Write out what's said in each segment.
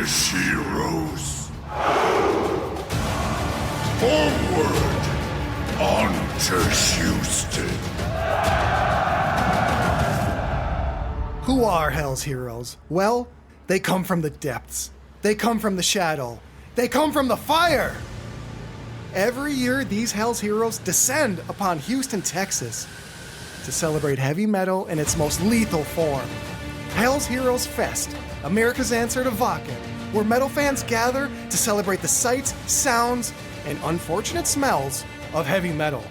British heroes. Forward! On to Houston. Who are Hell's Heroes? Well, they come from the depths. They come from the shadow. They come from the fire! Every year, these Hell's Heroes descend upon Houston, Texas to celebrate heavy metal in its most lethal form. Hell's Heroes Fest, America's answer to Wacken, where metal fans gather to celebrate the sights, sounds, and unfortunate smells of heavy metal.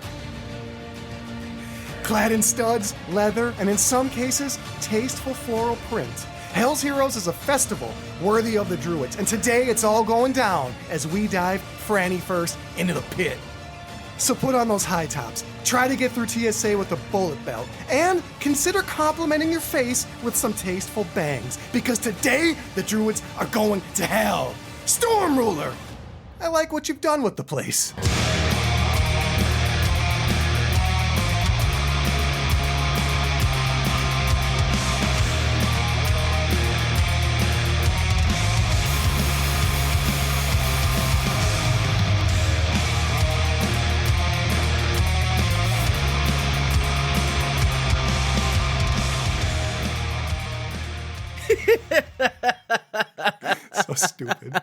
Clad in studs, leather, and in some cases, tasteful floral print, Hell's Heroes is a festival worthy of the Druids, and today it's all going down as we dive Franny first into the pit. So put on those high tops, try to get through TSA with a bullet belt, and consider complimenting your face with some tasteful bangs, because today the Druids are going to hell. Storm Ruler! I like what you've done with the place. So stupid.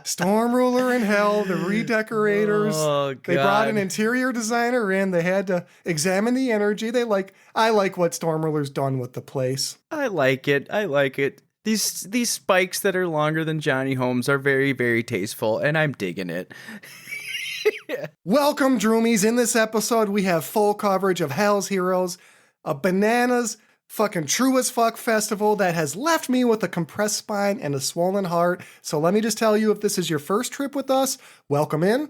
Storm Ruler in Hell, the redecorators. Oh, God. They brought an interior designer in. They had to examine the energy. I like what Storm Ruler's done with the place. I like it. These spikes that are longer than Johnny Holmes are very, very tasteful, and I'm digging it. Welcome, Droomies. In this episode, we have full coverage of Hell's Heroes, a bananas fucking true as fuck festival that has left me with a compressed spine and a swollen heart. So let me just tell you, if this is your first trip with us, welcome in.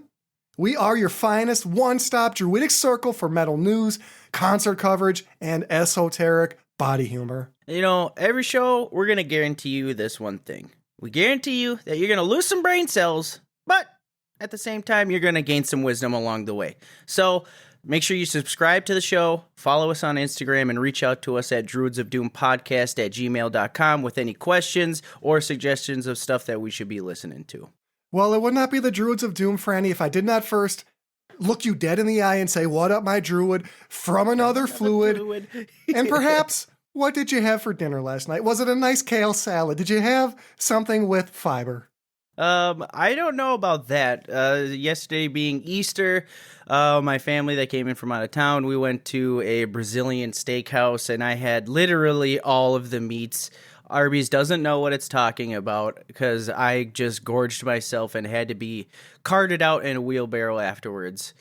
We are your finest one-stop druidic circle for metal news, concert coverage, and esoteric body humor. You know, every show, we're going to guarantee you this one thing. We guarantee you that you're going to lose some brain cells, but at the same time, you're going to gain some wisdom along the way. So make sure you subscribe to the show, follow us on Instagram, and reach out to us at druidsofdoompodcast@gmail.com with any questions or suggestions of stuff that we should be listening to. Well, it would not be the Druids of Doom, Franny, if I did not first look you dead in the eye and say, "What up, my druid?" from another fluid. And perhaps, what did you have for dinner last night? Was it a nice kale salad? Did you have something with fiber? I don't know about that. Yesterday being Easter, my family that came in from out of town, we went to a Brazilian steakhouse, and I had literally all of the meats. Arby's doesn't know what it's talking about because I just gorged myself and had to be carted out in a wheelbarrow afterwards.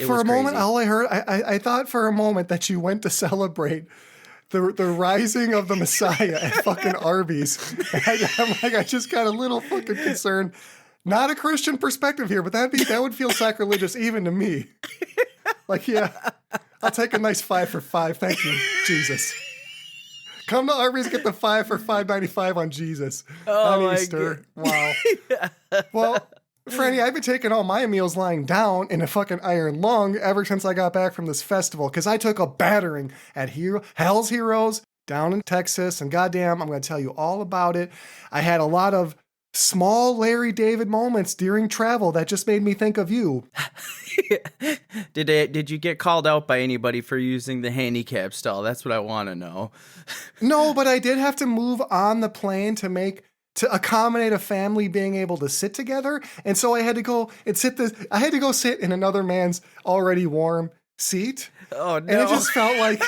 For a moment, all I heard, I thought for a moment that you went to celebrate the rising of the Messiah at fucking Arby's. I'm like, I just got a little fucking concerned. Not a Christian perspective here, but that would feel sacrilegious even to me. Like, yeah, I'll take a nice 5 for $5. Thank you, Jesus. Come to Arby's, get the 5 for $5.95 on Jesus on Easter. Wow. Well, Franny, I've been taking all my meals lying down in a fucking iron lung ever since I got back from this festival, because I took a battering at Hell's Heroes down in Texas, and goddamn, I'm going to tell you all about it. I had a lot of small Larry David moments during travel that just made me think of you. Did you get called out by anybody for using the handicap stall? That's what I want to know. No, but I did have to move on the plane to accommodate a family being able to sit together. And so I had to go sit in another man's already warm seat. Oh, no. And it just felt like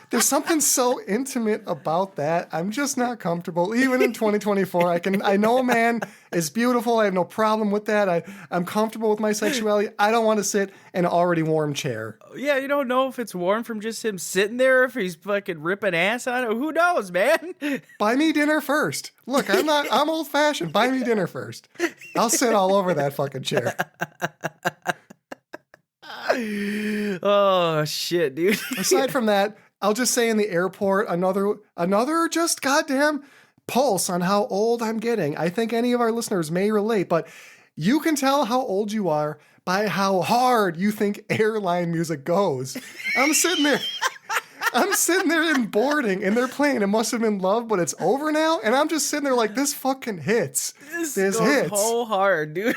there's something so intimate about that. I'm just not comfortable. Even in 2024, I know a man is beautiful. I have no problem with that. I'm comfortable with my sexuality. I don't want to sit in an already warm chair. Yeah, you don't know if it's warm from just him sitting there, or if he's fucking ripping ass on it. Who knows, man? Buy me dinner first. Look, I'm old fashioned. Buy me dinner first. I'll sit all over that fucking chair. Oh, shit, dude. Aside from that, I'll just say in the airport, another just goddamn pulse on how old I'm getting. I think any of our listeners may relate, but you can tell how old you are by how hard you think airline music goes. I'm sitting there I'm sitting there in boarding and they're playing It Must Have Been Love, but it's over now. And I'm just sitting there like, this fucking hits. This goes hits. whole hard, dude.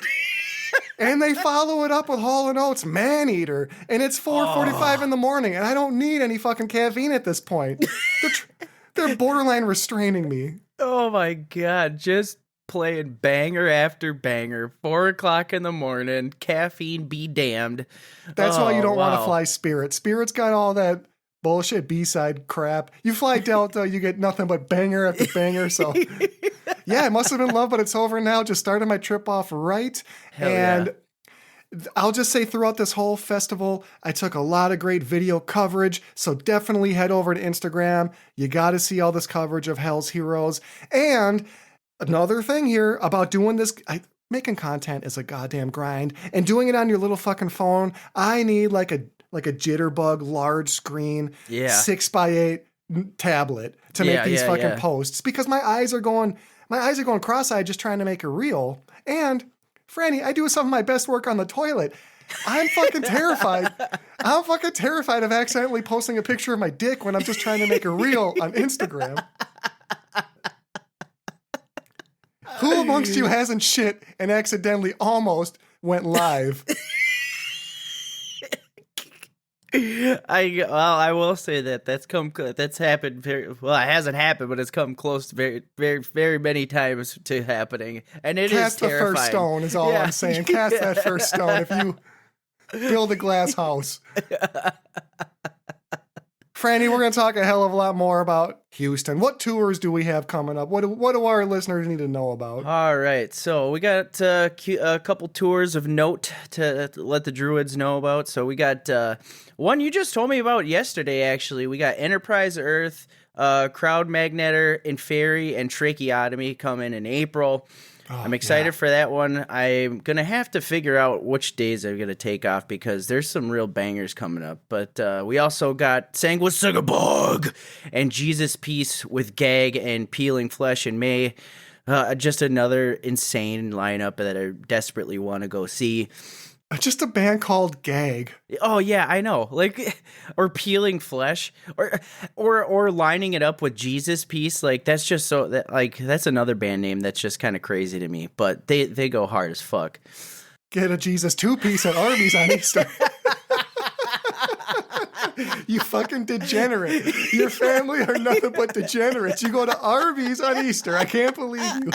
And they follow it up with Hall & Oates Man Eater. And it's 4:45 in the morning. And I don't need any fucking caffeine at this point. They're borderline restraining me. Oh my God. Just playing banger after banger. 4 o'clock in the morning. Caffeine be damned. That's why you don't want to wow. fly Spirit. Spirit's got all that bullshit B-side crap. You fly Delta, you get nothing but banger after banger. So, yeah, It Must Have Been Love, but it's over now. Just started my trip off right. Hell and yeah. I'll just say throughout this whole festival, I took a lot of great video coverage. So definitely head over to Instagram. You got to see all this coverage of Hell's Heroes. And another thing here about doing this, making content is a goddamn grind. And doing it on your little fucking phone, I need like a jitterbug large screen, 6x8 tablet to make these fucking posts, because my eyes are going cross-eyed just trying to make a reel. And Franny, I do some of my best work on the toilet. I'm fucking terrified. I'm fucking terrified of accidentally posting a picture of my dick when I'm just trying to make a reel on Instagram. Who amongst you hasn't shit and accidentally almost went live? I will say that's happened very well. It hasn't happened, but it's come close very, very, very many times to happening, and it Cast is the terrifying. first stone is all I'm saying. Cast that first stone if you build a glass house. Franny, we're going to talk a hell of a lot more about Houston. What tours do we have coming up? What do our listeners need to know about? All right, so we got a couple tours of note to let the Druids know about. So we got one you just told me about yesterday, actually. We got Enterprise Earth, Crowd Magneter, Inferi, and Tracheotomy coming in April. I'm excited for that one. I'm going to have to figure out which days I'm going to take off because there's some real bangers coming up. But we also got Sanguisugabog and Jesus Peace with Gag and Peeling Flesh in May. Just another insane lineup that I desperately want to go see. Just a band called Gag. Oh yeah, I know. Like, or Peeling Flesh, or lining it up with Jesus Peace. Like that's just so that that's another band name that's just kind of crazy to me. But they go hard as fuck. Get a Jesus 2-piece at Arby's on Easter. You fucking degenerate. Your family are nothing but degenerates. You go to Arby's on Easter. I can't believe you.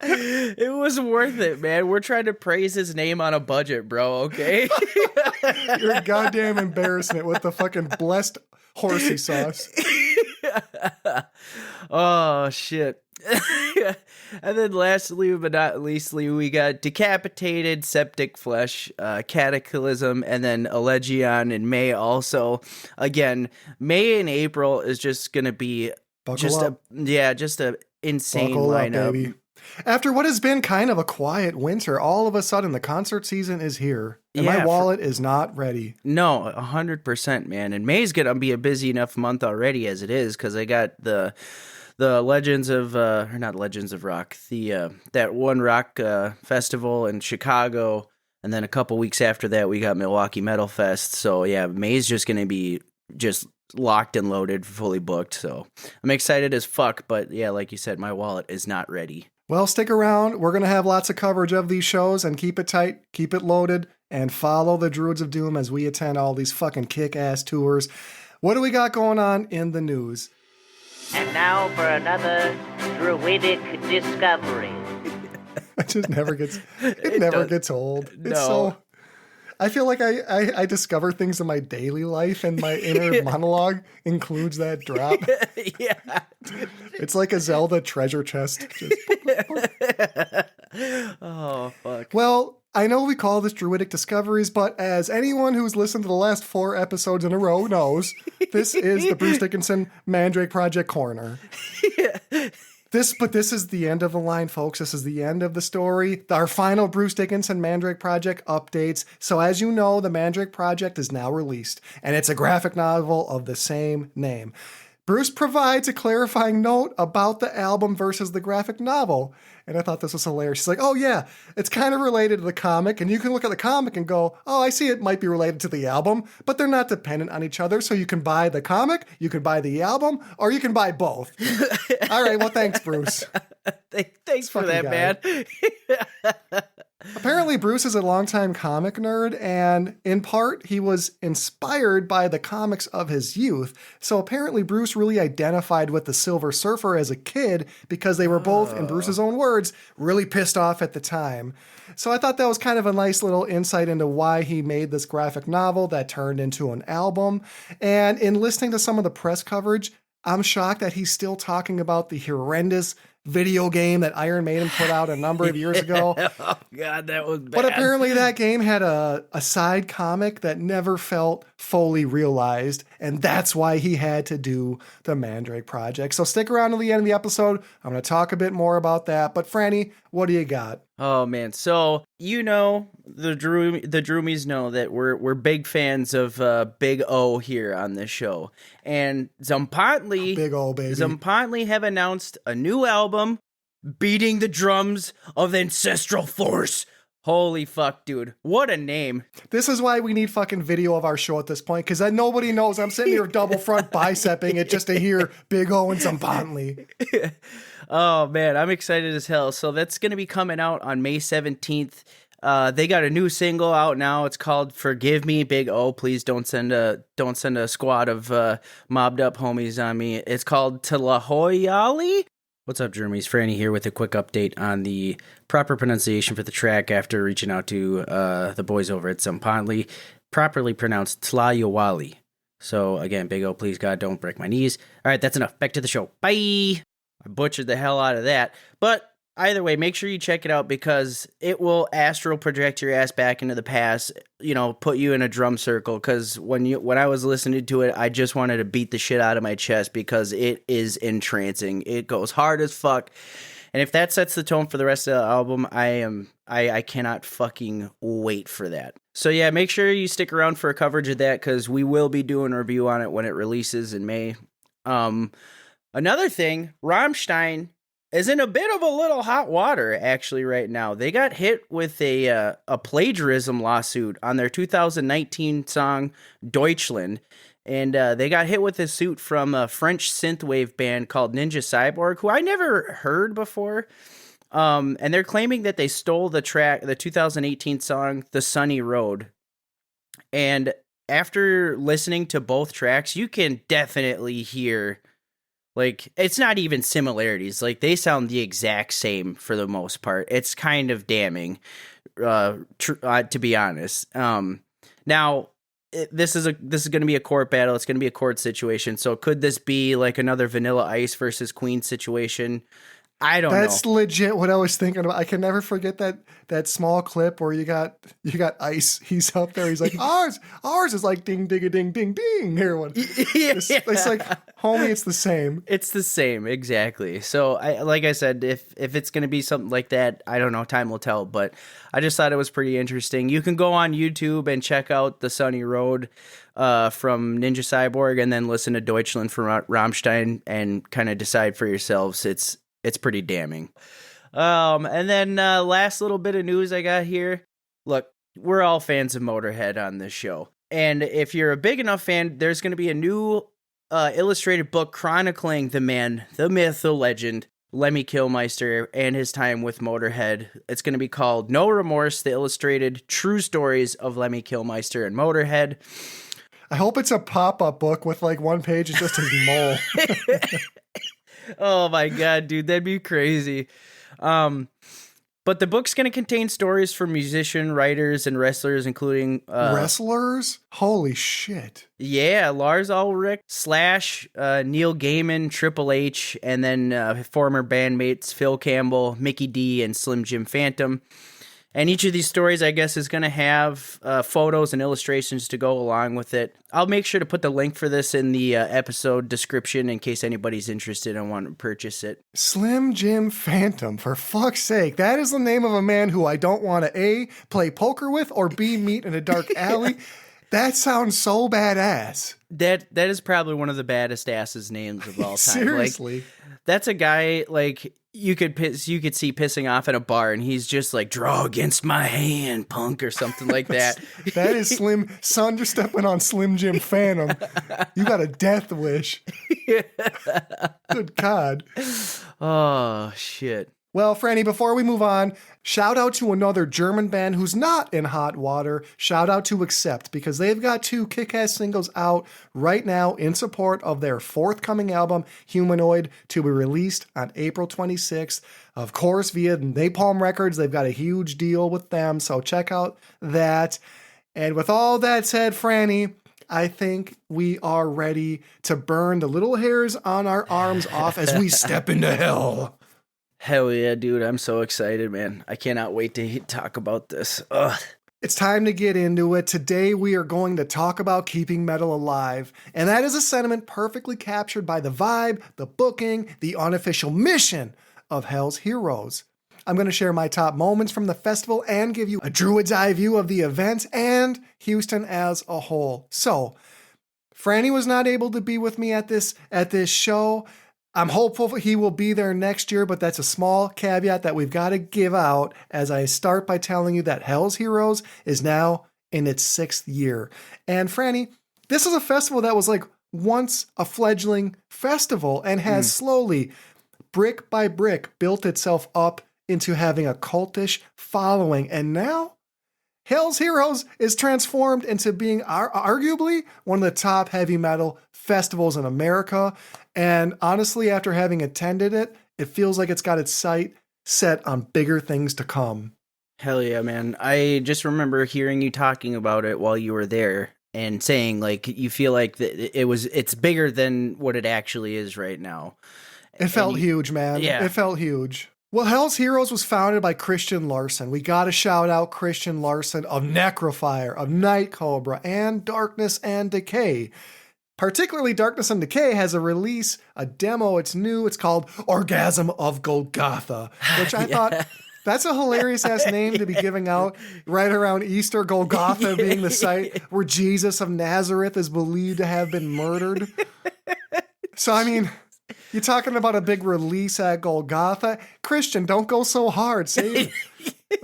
It was worth it, man. We're trying to praise his name on a budget, bro, okay? You're a goddamn embarrassment with the fucking blessed horsey sauce. Oh, shit. And then lastly, but not leastly, we got Decapitated, Septic Flesh, Cataclysm, and then Elegion in May also. Again, May and April is just going to be just a insane Buckle lineup. up, baby. After what has been kind of a quiet winter, all of a sudden the concert season is here, and my wallet is not ready. No, 100%, man. And May's gonna be a busy enough month already as it is, because I got the Legends of or not Legends of Rock, that one rock festival in Chicago, and then a couple weeks after that we got Milwaukee Metal Fest. So yeah, May's just gonna be just locked and loaded, fully booked. So I'm excited as fuck, but yeah, like you said, my wallet is not ready. Well, stick around. We're going to have lots of coverage of these shows, and keep it tight, keep it loaded, and follow the Druids of Doom as we attend all these fucking kick-ass tours. What do we got going on in the news? And now for another druidic discovery. It just never gets, it never gets old. It's No. so, I feel like I discover things in my daily life, and my inner monologue includes that drop. Yeah. It's like a Zelda treasure chest. Just Oh, fuck. Well, I know we call this Druidic Discoveries, but as anyone who's listened to the last 4 episodes in a row knows, this is the Bruce Dickinson Mandrake Project Corner. This is the end of the line, folks. This is the end of the story. Our final Bruce Dickinson Mandrake Project updates. So as you know, the Mandrake Project is now released, and it's a graphic novel of the same name. Bruce provides a clarifying note about the album versus the graphic novel. And I thought this was hilarious. She's like, oh yeah, it's kind of related to the comic. And you can look at the comic and go, oh, I see it might be related to the album, but they're not dependent on each other. So you can buy the comic, you can buy the album, or you can buy both. All right, well, thanks, Bruce. Thanks for that, man. Apparently, Bruce is a longtime comic nerd, and in part, he was inspired by the comics of his youth. So apparently, Bruce really identified with the Silver Surfer as a kid because they were both, in Bruce's own words, really pissed off at the time. So I thought that was kind of a nice little insight into why he made this graphic novel that turned into an album. And in listening to some of the press coverage, I'm shocked that he's still talking about the horrendous video game that Iron Maiden put out a number of years ago. Oh, God, that was bad. But apparently that game had a side comic that never felt fully realized, and that's why he had to do the Mandrake Project. So stick around to the end of the episode. I'm going to talk a bit more about that. But Franny, what do you got? Oh man, so the Droomies know that we're big fans of Big O here on this show, and Zompantli, Big O, baby. Zompantli have announced a new album, Beating the Drums of Ancestral Force. Holy fuck, dude! What a name! This is why we need fucking video of our show at this point, because nobody knows I'm sitting here double front bicepping it just to hear Big O and Zompantli. Oh man, I'm excited as hell. So that's going to be coming out on May 17th. They got a new single out now. It's called "Forgive Me, Big O." Please don't send a squad of mobbed up homies on me. It's called Tlahoyali. What's up, Jeremy's Franny here with a quick update on the proper pronunciation for the track after reaching out to the boys over at Zompantli. Properly pronounced Tlayowali. So again, Big O, please God, don't break my knees. All right, that's enough. Back to the show. Bye. I butchered the hell out of that. But either way, make sure you check it out because it will astral project your ass back into the past, put you in a drum circle. Because when I was listening to it, I just wanted to beat the shit out of my chest because it is entrancing. It goes hard as fuck. And if that sets the tone for the rest of the album, I cannot fucking wait for that. So yeah, make sure you stick around for a coverage of that because we will be doing a review on it when it releases in May. Another thing, Rammstein is in a bit of a little hot water actually right now. They got hit with a plagiarism lawsuit on their 2019 song Deutschland, and they got hit with a suit from a French synthwave band called Ninja Cyborg, who I never heard before. And they're claiming that they stole the 2018 song The Sunny Road. And after listening to both tracks, you can definitely hear, it's not even similarities. They sound the exact same for the most part. It's kind of damning, to be honest. Now, this is going to be a court battle. It's going to be a court situation. So could this be like another Vanilla Ice versus Queen situation? I don't know. That's legit what I was thinking about. I can never forget that small clip where you got Ice. He's up there. He's like, ours is like ding, ding, ding, ding, ding. Here one. It's like, homie, it's the same. It's the same, exactly. So like I said, if it's going to be something like that, I don't know. Time will tell. But I just thought it was pretty interesting. You can go on YouTube and check out The Sunny Road from Ninja Cyborg, and then listen to Deutschland from Rammstein and kind of decide for yourselves. It's pretty damning. And then last little bit of news I got here. Look, we're all fans of Motorhead on this show. And if you're a big enough fan, there's going to be a new illustrated book chronicling the man, the myth, the legend, Lemmy Kilmister and his time with Motorhead. It's going to be called No Remorse, the illustrated true stories of Lemmy Kilmister and Motorhead. I hope it's a pop-up book with one page is just his mole. Oh my God, dude, that'd be crazy. But the book's going to contain stories from musician, writers, and wrestlers, including... wrestlers? Holy shit. Yeah, Lars Ulrich, Slash, Neil Gaiman, Triple H, and then former bandmates Phil Campbell, Mickey D, and Slim Jim Phantom. And each of these stories, I guess, is going to have photos and illustrations to go along with it. I'll make sure to put the link for this in the episode description in case anybody's interested and want to purchase it. Slim Jim Phantom, for fuck's sake. That is the name of a man who I don't want to A, play poker with, or B, meet in a dark alley. That sounds so badass. That is probably one of the baddest asses names of all time. Seriously. Like, that's a guy like you could see pissing off at a bar, and he's just like, draw against my hand, punk, or something like that. That is Slim. Son, you're stepping on Slim Jim Phantom. You got a death wish. Good God. Oh, shit. Well, Franny, before we move on, shout out to another German band who's not in hot water. Shout out to Accept, because they've got 2 kick-ass singles out right now in support of their forthcoming album, Humanoid, to be released on April 26th. Of course, via Napalm Records. They've got a huge deal with them, so check out that. And with all that said, Franny, I think we are ready to burn the little hairs on our arms off as we step into hell. Hell yeah, dude. I'm so excited, man. I cannot wait to talk about this. Ugh. It's time to get into it. Today we are going to talk about keeping metal alive. And that is a sentiment perfectly captured by the vibe, the booking, the unofficial mission of Hell's Heroes. I'm going to share my top moments from the festival and give you a Druid's eye view of the event and Houston as a whole. So, Franny was not able to be with me at this show. I'm hopeful he will be there next year, but that's a small caveat that we've got to give out as I start by telling you that Hell's Heroes is now in its 6th year. And Franny, this is a festival that was like once a fledgling festival and has slowly, brick by brick, built itself up into having a cultish following. And now Hell's Heroes is transformed into being arguably one of the top heavy metal festivals in America. And honestly, after having attended it, it feels like it's got its sight set on bigger things to come. Hell yeah, man. I just remember hearing you talking about it while you were there and saying like you feel like it's bigger than what it actually is right now. It felt huge, man. Yeah. It felt huge. Well, Hell's Heroes was founded by Christian Larson. We got to shout out Christian Larson of Necrofire, of Night Cobra, and Darkness and Decay. Particularly Darkness and Decay has a demo, it's new, it's called Orgasm of Golgotha, which I thought, that's a hilarious ass name to be giving out right around Easter, Golgotha being the site where Jesus of Nazareth is believed to have been murdered. So, I mean, you're talking about a big release at Golgotha. Christian, don't go so hard.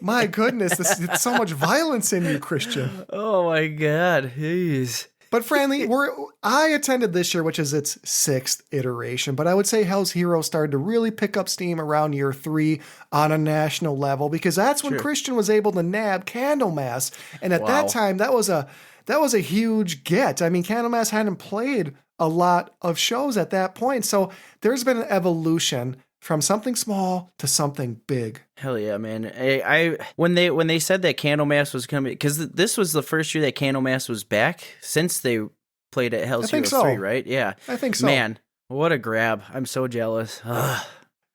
My goodness, it's so much violence in you, Christian. Oh my God. Jeez. But Franny, I attended this year, which is its 6th iteration, but I would say Hell's Heroes started to really pick up steam around year 3 on a national level, because that's when Christian was able to nab Candlemass. And at that time, that was a huge get. I mean, Candlemass hadn't played a lot of shows at that point. So there's been an evolution from something small to something big. Hell yeah, man. I when they said that Candlemass was coming, because this was the first year that Candlemass was back since they played at Hell's Heroes 3, right? Yeah. I think so. Man, what a grab. I'm so jealous. Ugh.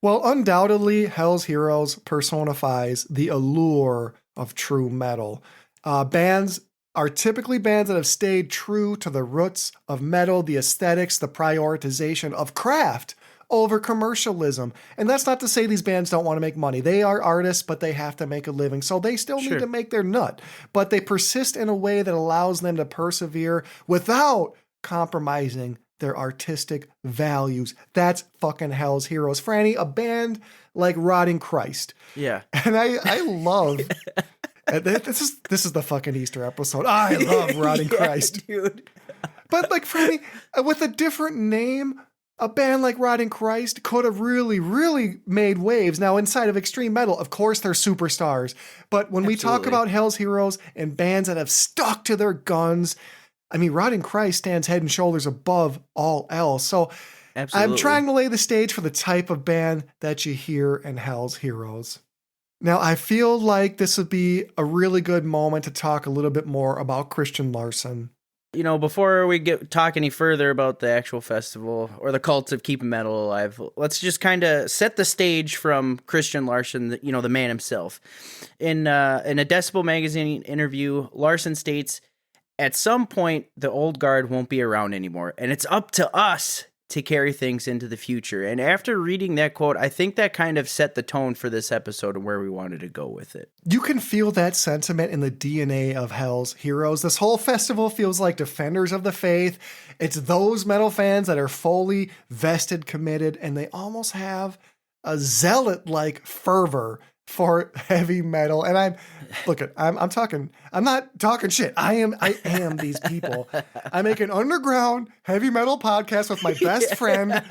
Well, undoubtedly, Hell's Heroes personifies the allure of true metal. Bands are typically bands that have stayed true to the roots of metal, the aesthetics, the prioritization of craft over commercialism. And that's not to say these bands don't want to make money. They are artists, but they have to make a living. So they still need to make their nut. But they persist in a way that allows them to persevere without compromising their artistic values. That's fucking Hell's Heroes. Franny, a band like Rotting Christ. Yeah. And I love... This is the fucking Easter episode. I love Rotting Christ. Dude. But like Franny, with a different name, a band like Rotting Christ could have really, really made waves. Now, inside of extreme metal, of course, they're superstars. But when we talk about Hell's Heroes and bands that have stuck to their guns, I mean, Rotting Christ stands head and shoulders above all else. So I'm trying to lay the stage for the type of band that you hear in Hell's Heroes. Now, I feel like this would be a really good moment to talk a little bit more about Christian Larson. You know, before we talk any further about the actual festival or the cult of keeping metal alive, let's just kind of set the stage from Christian Larson, you know, the man himself. In a Decibel magazine interview, Larson states, "At some point, the old guard won't be around anymore, and it's up to us to carry things into the future. And after reading that quote, I think that kind of set the tone for this episode and where we wanted to go with it. You can feel that sentiment in the DNA of Hell's Heroes. This whole festival feels like Defenders of the Faith. It's those metal fans that are fully vested, committed, and they almost have a zealot-like fervor for heavy metal. And I'm not talking shit. I am these people. I make an underground heavy metal podcast with my best friend.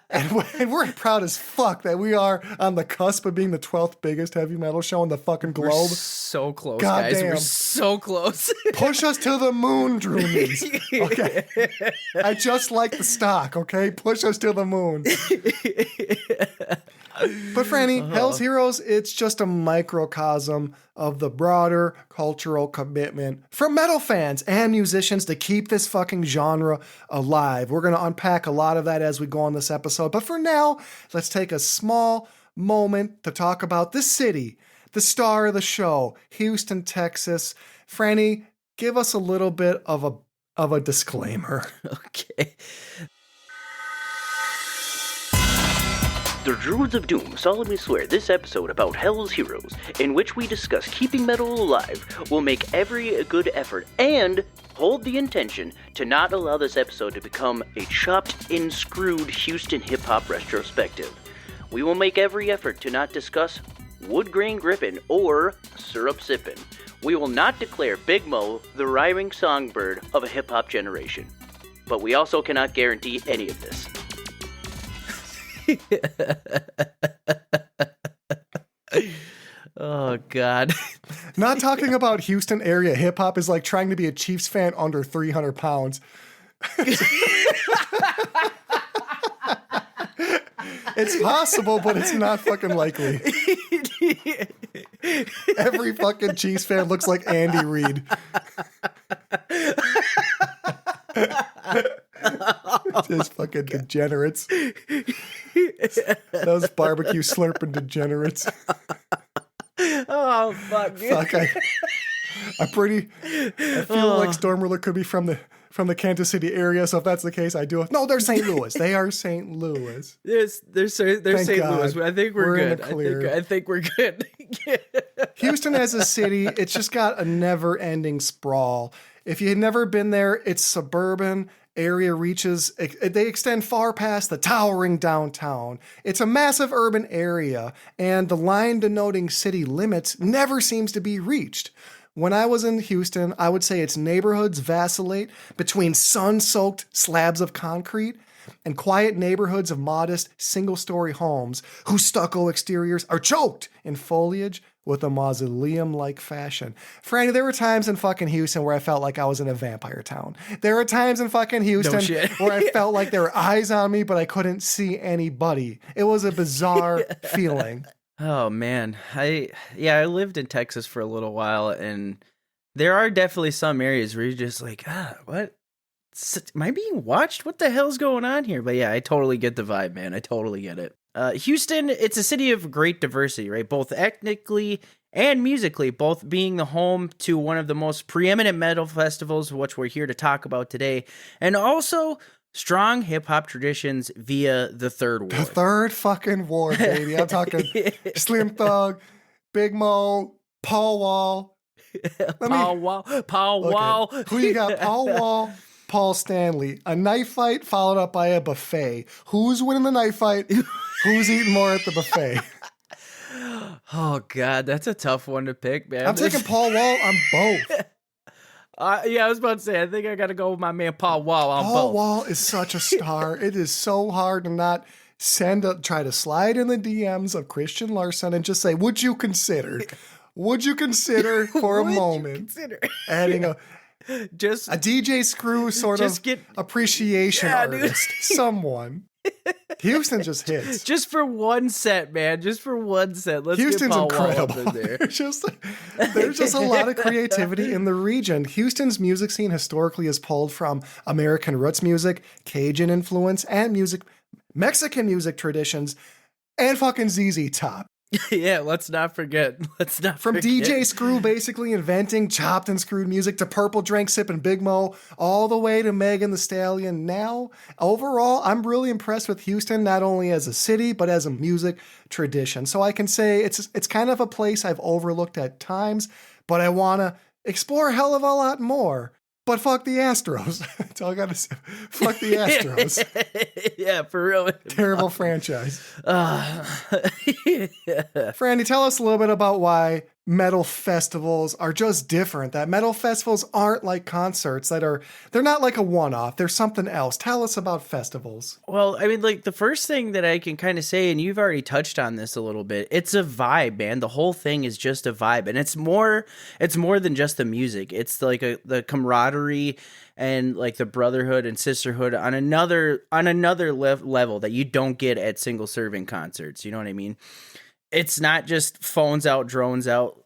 And we're proud as fuck that we are on the cusp of being the 12th biggest heavy metal show in the fucking globe. We're so close, God guys. damn. We're so close. Push us to the moon, Droomies. Okay. I just like the stock, okay? Push us to the moon. But Franny, Hell's Heroes, it's just a microcosm of the broader cultural commitment from metal fans and musicians to keep this fucking genre alive. We're going to unpack a lot of that as we go on this episode. But for now, let's take a small moment to talk about this city, the star of the show, Houston, Texas. Franny, give us a little bit of a disclaimer. Okay. The Druids of Doom solemnly swear this episode about Hell's Heroes, in which we discuss keeping metal alive, will make every good effort and hold the intention to not allow this episode to become a chopped and screwed Houston hip-hop retrospective. We will make every effort to not discuss wood grain gripping or syrup sipping. We will not declare Big Mo the rhyming songbird of a hip-hop generation. But we also cannot guarantee any of this. Oh, God. Not talking about Houston area hip hop is like trying to be a Chiefs fan under 300 pounds. It's possible, but it's not fucking likely. Every fucking Chiefs fan looks like Andy Reid. Just fucking degenerates. Those barbecue slurping degenerates. Oh, fuck, dude. Fuck, I feel like Stormruler could be from the Kansas City area, so if that's the case, I do. No, they're St. Louis. They are St. Louis. They're St. Louis. I think we're in good. the clear. I think we're good. Houston as a city, it's just got a never-ending sprawl. If you had never been there, its suburban area they extend far past the towering downtown. It's a massive urban area, and the line denoting city limits never seems to be reached. When I was in Houston, I would say its neighborhoods vacillate between sun-soaked slabs of concrete and quiet neighborhoods of modest single-story homes whose stucco exteriors are choked in foliage with a mausoleum-like fashion. Franny, there were times in fucking Houston where I felt like I was in a vampire town. There were times in fucking Houston where I felt like there were eyes on me, but I couldn't see anybody. It was a bizarre feeling. Oh, man. I lived in Texas for a little while, and there are definitely some areas where you're just like, what? Am I being watched? What the hell's going on here? But yeah, I totally get the vibe, man. I totally get it. Houston, it's a city of great diversity, right? Both ethnically and musically, both being the home to one of the most preeminent metal festivals, which we're here to talk about today, and also strong hip-hop traditions via the Third Ward. The Third fucking Ward, baby. I'm talking Slim Thug, Big Mo, Paul Wall. Paul Wall. Who you got? Paul Wall, Paul Stanley. A knife fight followed up by a buffet. Who's winning the knife fight? Who's eating more at the buffet? Oh, God, that's a tough one to pick, man. I'm taking Paul Wall on both. Yeah, I was about to say, I think I got to go with my man Paul Wall on both. Paul Wall is such a star. It is so hard to not try to slide in the DMs of Christian Larson and just say, would you consider for a moment adding a DJ Screw sort of appreciation artist, someone. Houston just hits. Just for one set, man. Just for one set. Let's Houston's get Paul incredible. Wall up in there. There's just a lot of creativity in the region. Houston's music scene historically is pulled from American roots music, Cajun influence, and Mexican music traditions, and fucking ZZ Top. Yeah, let's not forget. From DJ Screw basically inventing chopped and screwed music to Purple Drank sipping Big Mo, all the way to Megan Thee Stallion. Now, overall, I'm really impressed with Houston, not only as a city, but as a music tradition. So I can say it's kind of a place I've overlooked at times, but I want to explore a hell of a lot more. But fuck the Astros. That's all I got to say. Fuck the Astros. Yeah, for real. Terrible franchise. Yeah. Franny, tell us a little bit about why metal festivals are just different. That metal festivals aren't like concerts they're not like a one-off. They're something else. Tell us about festivals. Well, I mean, like the first thing that I can kind of say, and you've already touched on this a little bit, it's a vibe, man. The whole thing is just a vibe, and it's more than just the music. It's like the camaraderie and like the brotherhood and sisterhood on another level that you don't get at single serving concerts. You know what I mean? It's not just phones out, drones out,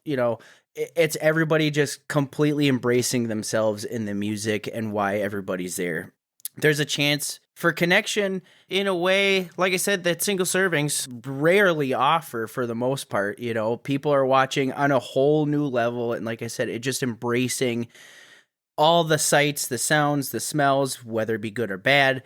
it's everybody just completely embracing themselves in the music and why everybody's there. There's a chance for connection in a way, like I said, that single servings rarely offer for the most part. People are watching on a whole new level. And like I said, it just embracing all the sights, the sounds, the smells, whether it be good or bad.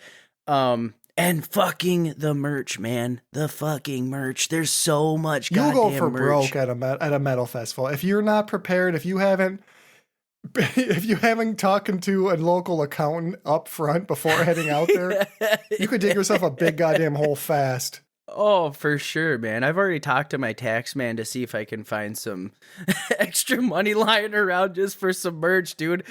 And fucking the merch, man. The fucking merch. There's so much goddamn You'll go for merch. broke at a metal festival. If you're not prepared, if you haven't talking to a local accountant up front before heading out there, you could dig yourself a big goddamn hole fast. Oh, for sure, man. I've already talked to my tax man to see if I can find some extra money lying around just for some merch, dude.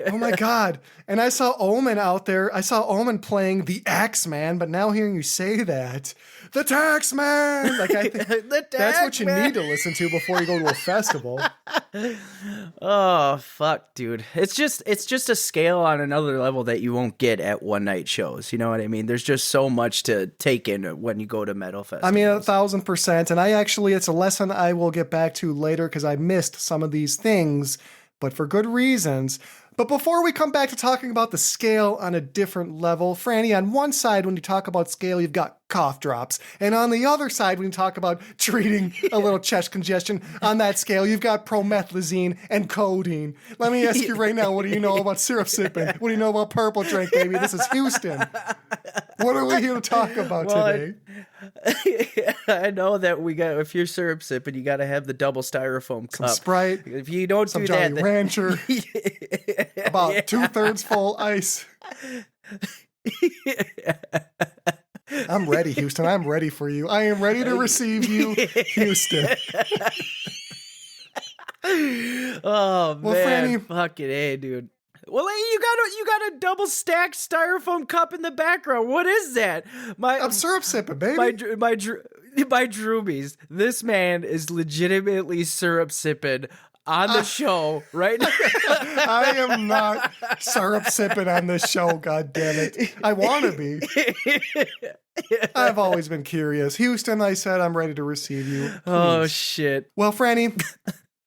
Oh my God. And I saw Omen out there. I saw Omen playing the Axeman, but now hearing you say that, the Tax Man, like I think that's what you need to listen to before you go to a festival. Oh, fuck, dude. It's just a scale on another level that you won't get at one night shows. You know what I mean? There's just so much to take in when you go to metal festivals. I mean, 1,000%. And it's a lesson I will get back to later because I missed some of these things, but for good reasons. But before we come back to talking about the scale on a different level, Franny, on one side, when you talk about scale, you've got cough drops. And on the other side, when you talk about treating a little chest congestion, on that scale, you've got promethazine and codeine. Let me ask you right now, what do you know about syrup sipping? What do you know about Purple Drink, baby? This is Houston. What are we here to talk about today? I know that if you're syrup sipping, you got to have the double styrofoam cup. Some Sprite. If you don't some do Jolly that, Rancher. About 2/3 full ice. I'm ready, Houston. I'm ready for you. I am ready to receive you, Houston. Oh, Well, man. Franny- Fucking A, dude. Well, hey, you got a double stacked styrofoam cup in the background. What is that? I'm syrup sipping, baby. My Droobies. This man is legitimately syrup sipping on the show right now. I am not syrup sipping on this show, God damn it. I want to be. I've always been curious. Houston, I said I'm ready to receive you. Please. Oh, shit. Well, Franny,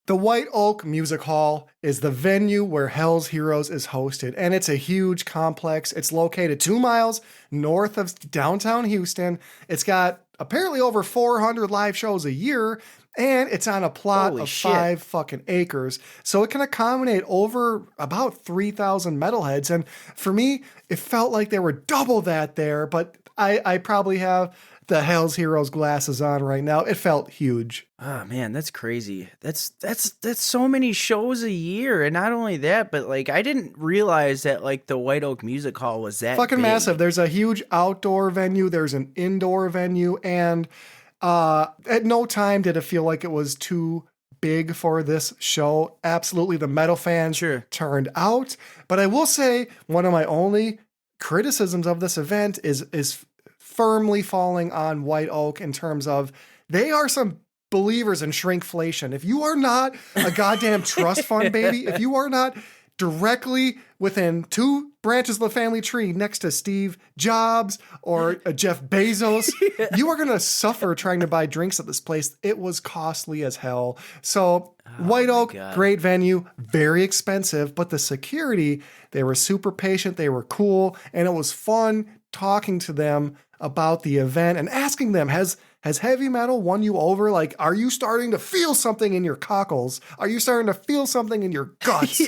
the White Oak Music Hall is the venue where Hell's Heroes is hosted, and it's a huge complex. It's located 2 miles north of downtown Houston. It's got apparently over 400 live shows a year, and it's on a plot Holy of shit. 5 fucking acres. So it can accommodate over about 3,000 metalheads. And for me, it felt like there were double that there, but I probably have the Hell's Heroes glasses on right now. It felt huge. Oh man, that's crazy. That's so many shows a year, and not only that, but like I didn't realize that like the White Oak Music Hall was that Fucking big. massive. There's a huge outdoor venue. There's an indoor venue, and at no time did it feel like it was too big for this show. Absolutely, the metal fans Sure. turned out. But I will say one of my only criticisms of this event is firmly falling on White Oak in terms of they are some believers in shrinkflation. If you are not a goddamn trust fund baby, if you are not directly within 2 branches of the family tree next to Steve Jobs or Jeff Bezos, you are going to suffer trying to buy drinks at this place. It was costly as hell. So White Oak, God. great venue, very expensive, but the security, they were super patient, they were cool, and it was fun talking to them about the event and asking them, has Has heavy metal won you over? Like, are you starting to feel something in your cockles? Are you starting to feel something in your guts?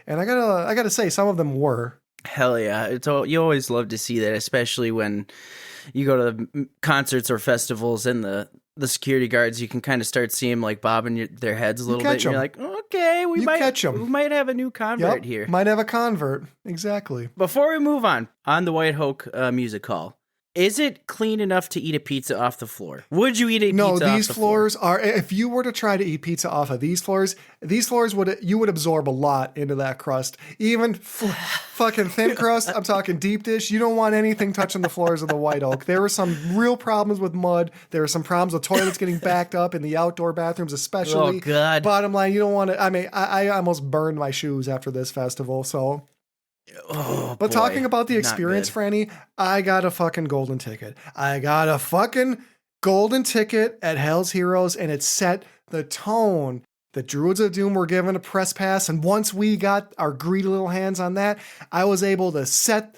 And I gotta say, some of them were. Hell yeah. You always love to see that, especially when you go to concerts or festivals and the security guards, you can kind of start seeing like bobbing their heads a little bit. And you're like, okay, we might have a new convert here. Might have a convert. Exactly. Before we move on the White Hoke music hall, is it clean enough to eat a pizza off the floor? Would you eat a pizza off the floor? No, these floors are, if you were to try to eat pizza off of these floors you would absorb a lot into that crust. Even fucking thin crust, I'm talking deep dish. You don't want anything touching the floors of the White Oak. There were some real problems with mud. There were some problems with toilets getting backed up in the outdoor bathrooms, especially. Oh, God. Bottom line, you don't want to, I mean, I almost burned my shoes after this festival, so. Oh, but boy. talking about the Not experience, good. Franny, I got a fucking golden ticket. I got a fucking golden ticket at Hell's Heroes, and it set the tone. The Druids of Doom were given a press pass, and once we got our greedy little hands on that, I was able to set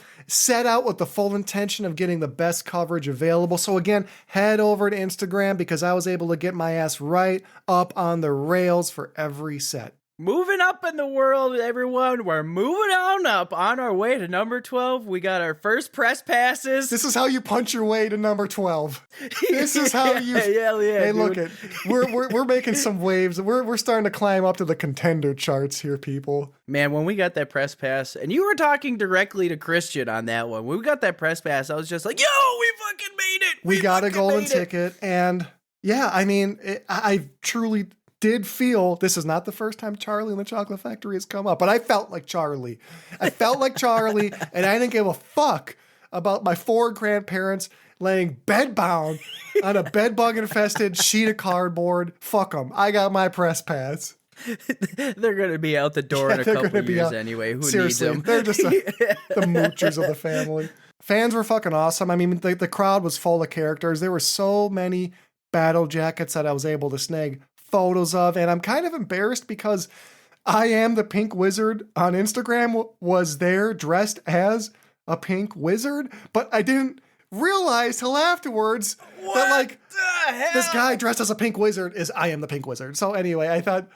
out with the full intention of getting the best coverage available. So again, head over to Instagram because I was able to get my ass right up on the rails for every set. Moving up in the world, everyone. We're moving on up on our way to number 12. We got our first press passes. This is how you punch your way to number 12. This is how you. Hell yeah, hey, dude. look it. We're making some waves. We're starting to climb up to the contender charts here, people. Man, when we got that press pass, and you were talking directly to Christian on that one. When we got that press pass, I was just like, "Yo, we fucking made it! We got a fucking golden made it." ticket, and yeah, I mean, I truly did feel this is not the first time Charlie and the Chocolate Factory has come up, but I felt like Charlie. I felt like Charlie, and I didn't give a fuck about my 4 grandparents laying bedbound on a bedbug infested sheet of cardboard. Fuck them. I got my press pass. They're gonna be out the door in a they're couple gonna be years out. anyway. Who Seriously, needs them? they're just the moochers of the family. Fans were fucking awesome. I mean, the crowd was full of characters. There were so many battle jackets that I was able to snag photos of, and I'm kind of embarrassed because I am the Pink Wizard on Instagram was there dressed as a pink wizard, but I didn't realize till afterwards that like this guy dressed as a pink wizard is I am the Pink Wizard. So anyway, I thought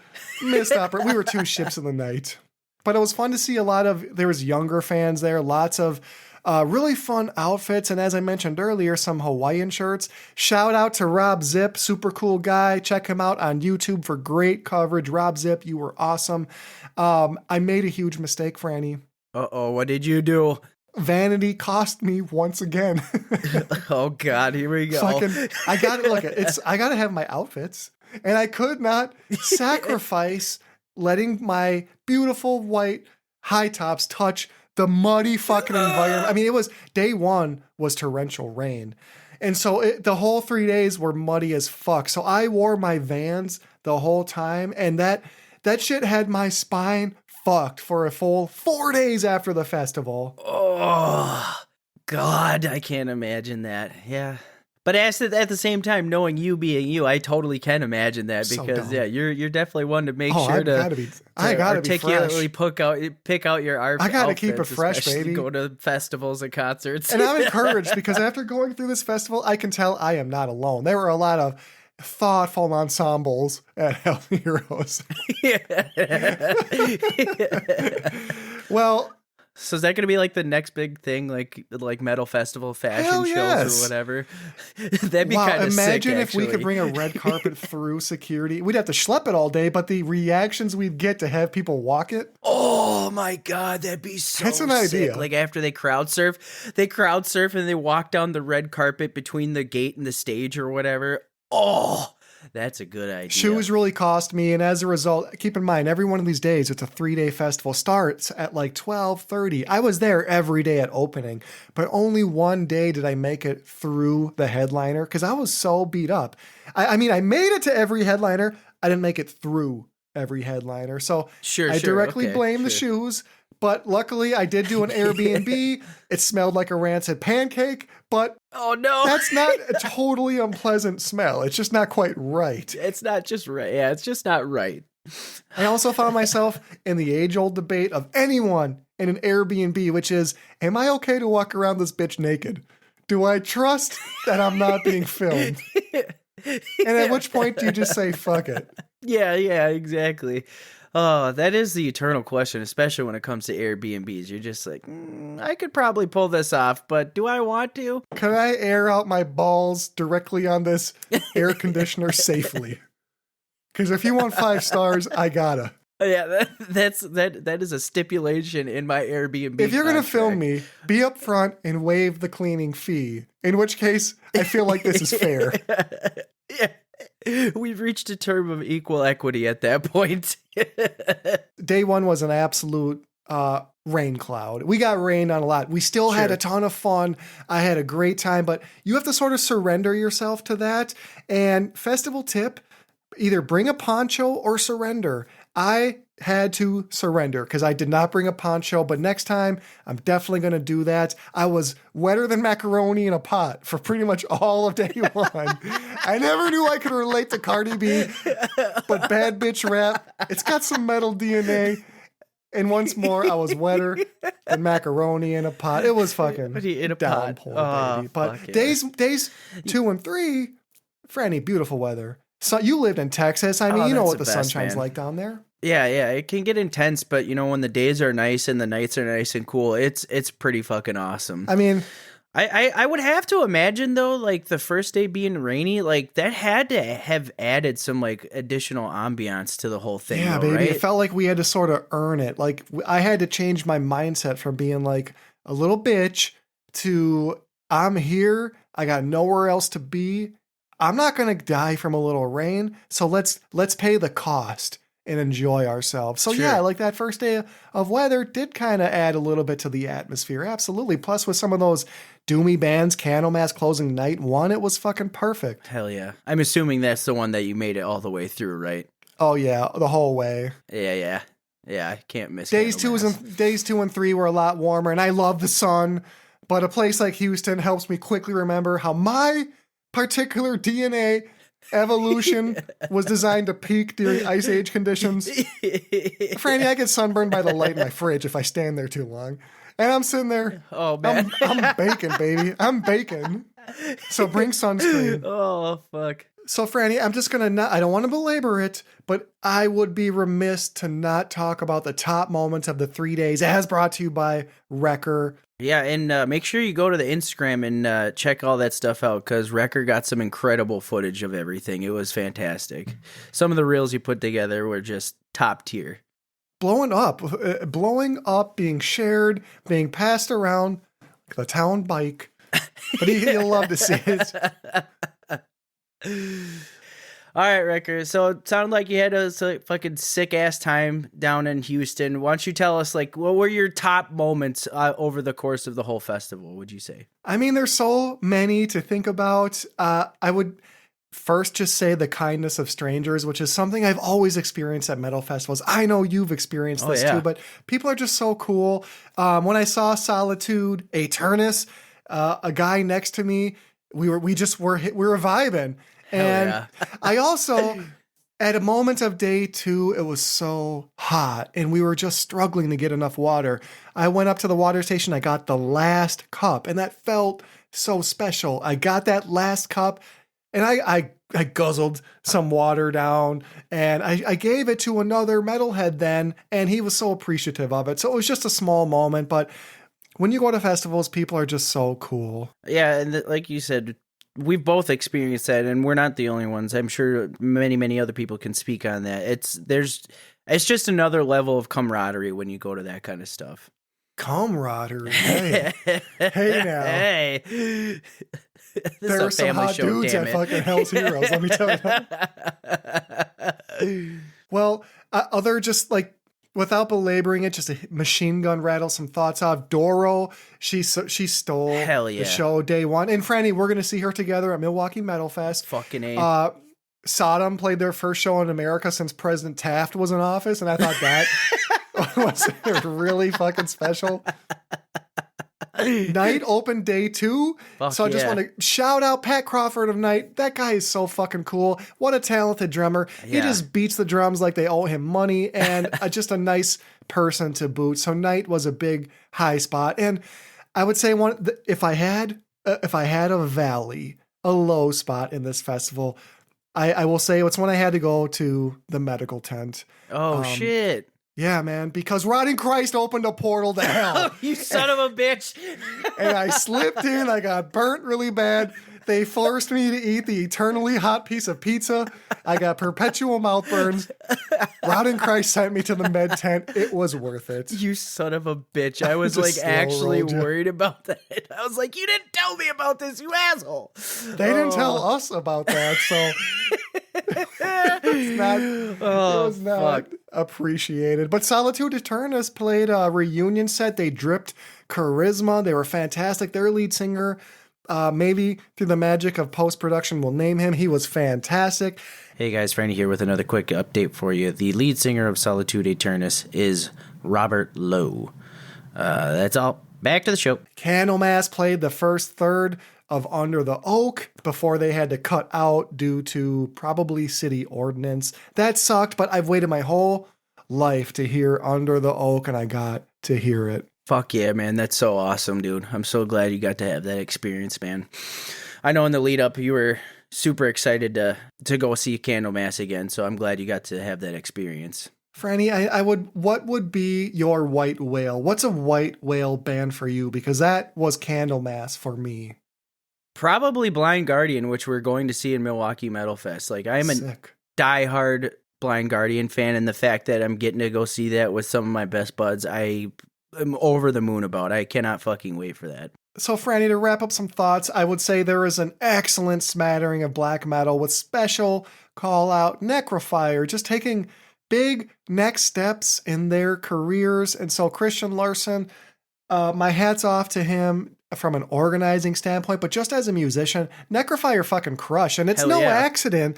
missed opportunity. We were 2 ships in the night, but it was fun to see there was younger fans there, lots of really fun outfits, and as I mentioned earlier, some Hawaiian shirts. Shout out to Rob Zip, super cool guy. Check him out on YouTube for great coverage. Rob Zip, you were awesome. I made a huge mistake, Franny. Uh-oh, what did you do? Vanity cost me once again. Oh God, here we go. I gotta have my outfits, and I could not sacrifice letting my beautiful white high tops touch the muddy fucking environment. I mean, it was day 1 was torrential rain. And so the whole 3 days were muddy as fuck. So I wore my Vans the whole time. And that shit had my spine fucked for a full 4 days after the festival. Oh, God, I can't imagine that. Yeah. But at the same time, knowing you being you, I totally can imagine that So because dumb. yeah, you're definitely one to make Oh, sure I to gotta be articulately fresh. pick out your outfits. I gotta keep it fresh, especially baby. Go to festivals and concerts. And I'm encouraged because after going through this festival, I can tell I am not alone. There were a lot of thoughtful ensembles at Hell Heroes. Well, so is that going to be like the next big thing, like metal festival fashion Hell shows yes. or whatever? That'd be wow, kind of sick. imagine if we could actually. bring a red carpet through security. We'd have to schlep it all day, but the reactions we'd get to have people walk it. Oh my God, that'd be so That's an sick. idea. Like after they crowd surf and they walk down the red carpet between the gate and the stage or whatever. Oh, that's a good idea. Shoes really cost me, and as a result, keep in mind, every one of these days, it's a 3-day festival, starts at like 12:30. I was there every day at opening, but only one day did I make it through the headliner because I was so beat up. I mean, I made it to every headliner. I didn't make it through every headliner. So I directly blame the shoes, but luckily I did do an Airbnb. It smelled like a rancid pancake, but oh no, that's not a totally unpleasant smell. It's just not quite right. It's not just right. Yeah, it's just not right. I also found myself in the age-old debate of anyone in an Airbnb, which is, am I okay to walk around this bitch naked? do I trust that I'm not being filmed? And at which point do you just say, fuck it? Yeah, exactly. Oh, that is the eternal question, especially when it comes to Airbnbs. You're just like, I could probably pull this off, but do I want to? Can I air out my balls directly on this air conditioner safely? Because if you want 5 stars, I gotta. Yeah, that is a stipulation in my Airbnb. If you're going to contract. film me, be up front and waive the cleaning fee. In which case, I feel like this is fair. Yeah. We've reached a term of equal equity at that point. Day 1 was an absolute rain cloud. We got rained on a lot. We still had Sure. a ton of fun. I had a great time, but you have to sort of surrender yourself to that. And festival tip, either bring a poncho or surrender. I had to surrender because I did not bring a poncho, but next time I'm definitely going to do that. I was wetter than macaroni in a pot for pretty much all of day 1. I never knew I could relate to Cardi B, but bad bitch rap, it's got some metal DNA. And once more, I was wetter than macaroni in a pot. It was fucking In a pot. downpour, Oh, baby. But fuck yeah. days 2 and 3, Franny, beautiful weather. So you lived in Texas. I mean, Oh, you know that's what the the best, sunshine's man. like down there. Yeah, it can get intense, but when the days are nice and the nights are nice and cool, it's pretty fucking awesome. I mean, I would have to imagine though, like the first day being rainy, like that had to have added some like additional ambiance to the whole thing. yeah, though, baby. right? It felt like we had to sort of earn it. Like I had to change my mindset from being like a little bitch to I'm here. I got nowhere else to be. I'm not going to die from a little rain. So let's pay the cost and enjoy ourselves. So Sure. yeah, like that first day of weather did kind of add a little bit to the atmosphere. Absolutely. Plus with some of those doomy bands, Candlemass closing night 1, it was fucking perfect. Hell yeah. I'm assuming that's the one that you made it all the way through, right? Oh yeah, the whole way. Yeah. I can't miss Days Candlemass. 2 and 3 were a lot warmer, and I love the sun. But a place like Houston helps me quickly remember how my particular DNA evolution was designed to peak during ice age conditions. Franny, I get sunburned by the light in my fridge if I stand there too long. And I'm sitting there. Oh man. I'm baking, baby. I'm baking. So bring sunscreen. Oh fuck. So Franny, I'm just going to I don't want to belabor it, but I would be remiss to not talk about the top moments of the 3 days as brought to you by Wrecker. Yeah, and make sure you go to the Instagram and check all that stuff out because Wrecker got some incredible footage of everything. It was fantastic. Some of the reels you put together were just top tier. Blowing up, being shared, being passed around like the town bike. But you'll love to see it. All right, Wrecker. So it sounded like you had a fucking sick ass time down in Houston. Why don't you tell us, like, what were your top moments over the course of the whole festival, would you say? I mean, there's so many to think about. I would first just say the kindness of strangers, which is something I've always experienced at metal festivals. I know you've experienced this yeah. too, but people are just so cool. When I saw Solitude, Aternus, a guy next to me, we were vibing. And yeah. I also, at a moment of day 2, it was so hot and we were just struggling to get enough water. I went up to the water station. I got the last cup and that felt so special. I got that last cup and I guzzled some water down and I gave it to another metalhead then, and he was so appreciative of it. So it was just a small moment, but when you go to festivals, people are just so cool. Yeah, and like you said, we've both experienced that, and we're not the only ones. I'm sure many other people can speak on that. It's just another level of camaraderie when you go to that kind of stuff. Camaraderie. Hey, hey now. Hey. There are some hot dudes at fucking Hell's Heroes, let me tell you. Well, other just like, without belaboring it, just a machine gun rattle some thoughts off. Doro, she stole Hell yeah. the show day 1. And Franny, we're going to see her together at Milwaukee Metal Fest. Fucking A. Sodom played their first show in America since President Taft was in office, and I thought that was really fucking special. Night opened day 2. Fuck so I just yeah. want to shout out Pat Crawford of Night. That guy is so fucking cool. What a talented drummer. He Yeah. just beats the drums like they owe him money, and just a nice person to boot. So Night was a big high spot. And I would say if I had if I had a valley, a low spot in this festival, I will say it's when I had to go to the medical tent. Oh, shit. Yeah, man, because Rotting Christ opened a portal to hell. You son of a bitch. And I slipped in. I got burnt really bad. They forced me to eat the eternally hot piece of pizza. I got perpetual mouth burns. Rotting Christ sent me to the med tent. It was worth it. You son of a bitch. I was Just like actually slow-rolled you. worried about that. I was like, you didn't tell me about this, you asshole. They didn't tell us about that, so it was not appreciated. But Solitude Eternus played a reunion set. They dripped charisma. They were fantastic. Their lead singer, maybe through the magic of post-production, we'll name him. He was fantastic. Hey guys, Franny here with another quick update for you. The lead singer of Solitude Eternus is Robert Lowe. That's all. Back to the show. Candlemass played the first third of Under the Oak before they had to cut out due to probably city ordinance. That sucked, but I've waited my whole life to hear Under the Oak, and I got to hear it. Fuck yeah, man. That's so awesome, dude. I'm so glad you got to have that experience, man. I know in the lead up you were super excited to go see Candlemass again, so I'm glad you got to have that experience. Franny, what would be your white whale? What's a white whale band for you? Because that was Candlemass for me. Probably Blind Guardian, which we're going to see in Milwaukee Metal Fest. Like, I am a Sick. diehard Blind Guardian fan, and the fact that I'm getting to go see that with some of my best buds, I am over the moon about. I cannot fucking wait for that. So, Franny, to wrap up some thoughts, I would say there is an excellent smattering of black metal with special call out Necrofire, just taking big next steps in their careers. And so Christian Larson, my hat's off to him from an organizing standpoint, but just as a musician, Necrofire fucking crush. And it's Hell no yeah. accident.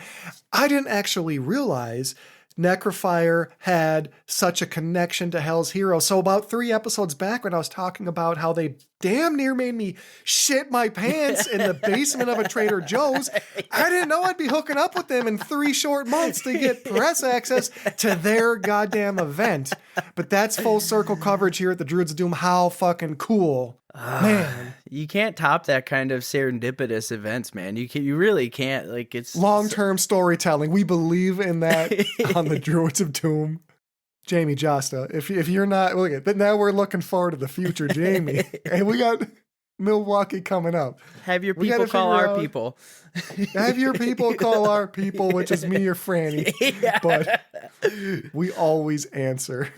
I didn't actually realize Necrofire had such a connection to Hell's Heroes. So about 3 episodes back when I was talking about how they damn near made me shit my pants in the basement of a Trader Joe's, I didn't know I'd be hooking up with them in 3 short months to get press access to their goddamn event. But that's full circle coverage here at the Druids of Doom. How fucking cool. Man. You can't top that kind of serendipitous events, man. You really can't. Like, it's Long-term storytelling. We believe in that on the Druids of Doom. Jamie Josta, if you're not, look at, but now we're looking forward to the future, Jamie. And we got Milwaukee coming up. Have your We gotta people call figure our out- people. Have your people call our people, which is me or Franny. But we always answer.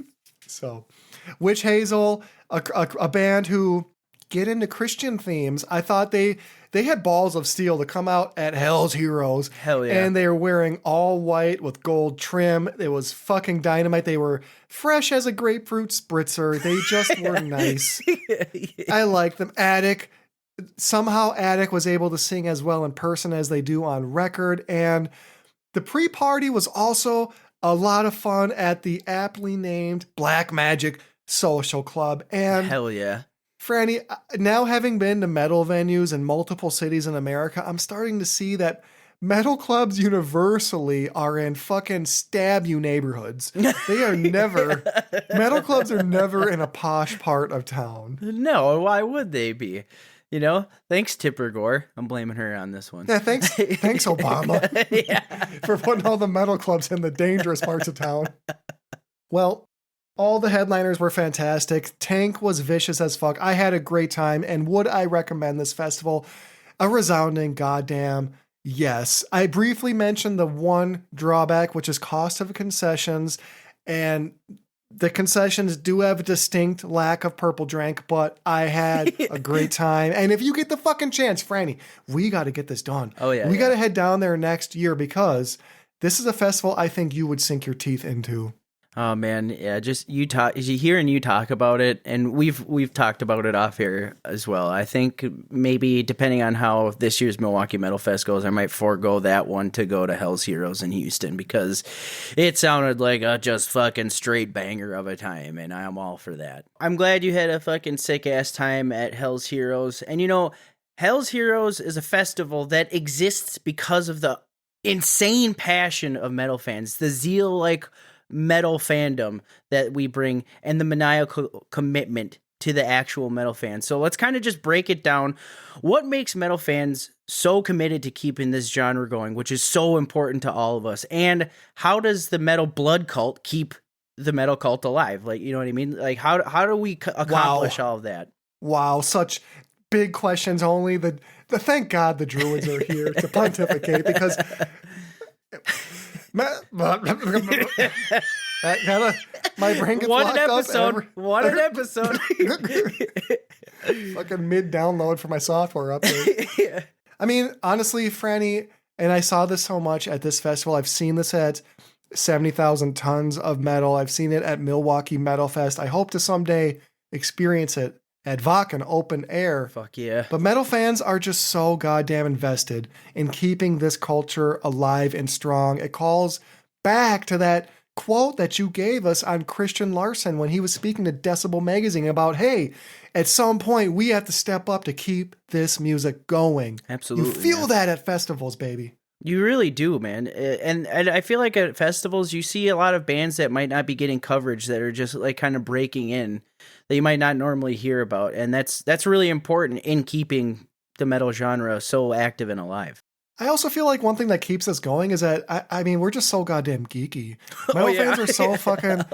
So, Witch Hazel, a band who get into Christian themes. I thought they had balls of steel to come out at Hell's Heroes. Hell yeah. And they were wearing all white with gold trim. It was fucking dynamite. They were fresh as a grapefruit spritzer. They just were nice. I like them. Somehow Attic was able to sing as well in person as they do on record. And the pre-party was also a lot of fun at the aptly named Black Magic Social Club. And Hell yeah. Franny, now having been to metal venues in multiple cities in America, I'm starting to see that metal clubs universally are in fucking stab you neighborhoods. They are never, metal clubs are never in a posh part of town. No, why would they be? You know, thanks Tipper Gore. I'm blaming her on this one. Yeah, thanks Obama, for putting all the metal clubs in the dangerous parts of town. Well, all the headliners were fantastic. Tank was vicious as fuck. I had a great time. And would I recommend this festival? A resounding goddamn yes. I briefly mentioned the one drawback, which is cost of concessions. And the concessions do have a distinct lack of purple drink, but I had a great time. And if you get the fucking chance, Franny, we got to get this done. Oh, yeah, We yeah. got to head down there next year because this is a festival I think you would sink your teeth into. Oh man, yeah, just hearing you talk about it, and we've talked about it off here as well. I think maybe depending on how this year's Milwaukee Metal Fest goes, I might forego that one to go to Hell's Heroes in Houston because it sounded like a just fucking straight banger of a time, and I'm all for that. I'm glad you had a fucking sick ass time at Hell's Heroes, and you know, Hell's Heroes is a festival that exists because of the insane passion of metal fans, the zeal, like metal fandom that we bring, and the maniacal commitment to the actual metal fans. So let's kind of just break it down. What makes metal fans so committed to keeping this genre going, which is so important to all of us? And how does the metal blood cult keep the metal cult alive? Like, you know what I mean? Like, how do we accomplish all of that? Wow, such big questions. Only the thank God the druids are here to pontificate, because my brain gets One locked episode. up. One an episode. Fucking mid-download for my software update. I mean, honestly, Franny, and I saw this so much at this festival. I've seen this at 70,000 Tons of Metal. I've seen it at Milwaukee Metal Fest. I hope to someday experience it at Wacken Open Air. Fuck yeah. But metal fans are just so goddamn invested in keeping this culture alive and strong. It calls back to that quote that you gave us on Christian Larson when he was speaking to Decibel Magazine about, hey, at some point we have to step up to keep this music going. Absolutely. You feel that at festivals, baby. You really do, man. And I feel like at festivals, you see a lot of bands that might not be getting coverage that are just like kind of breaking in that you might not normally hear about. And that's really important in keeping the metal genre so active and alive. I also feel like one thing that keeps us going is that, I mean, we're just so goddamn geeky. Metal fans are so fucking,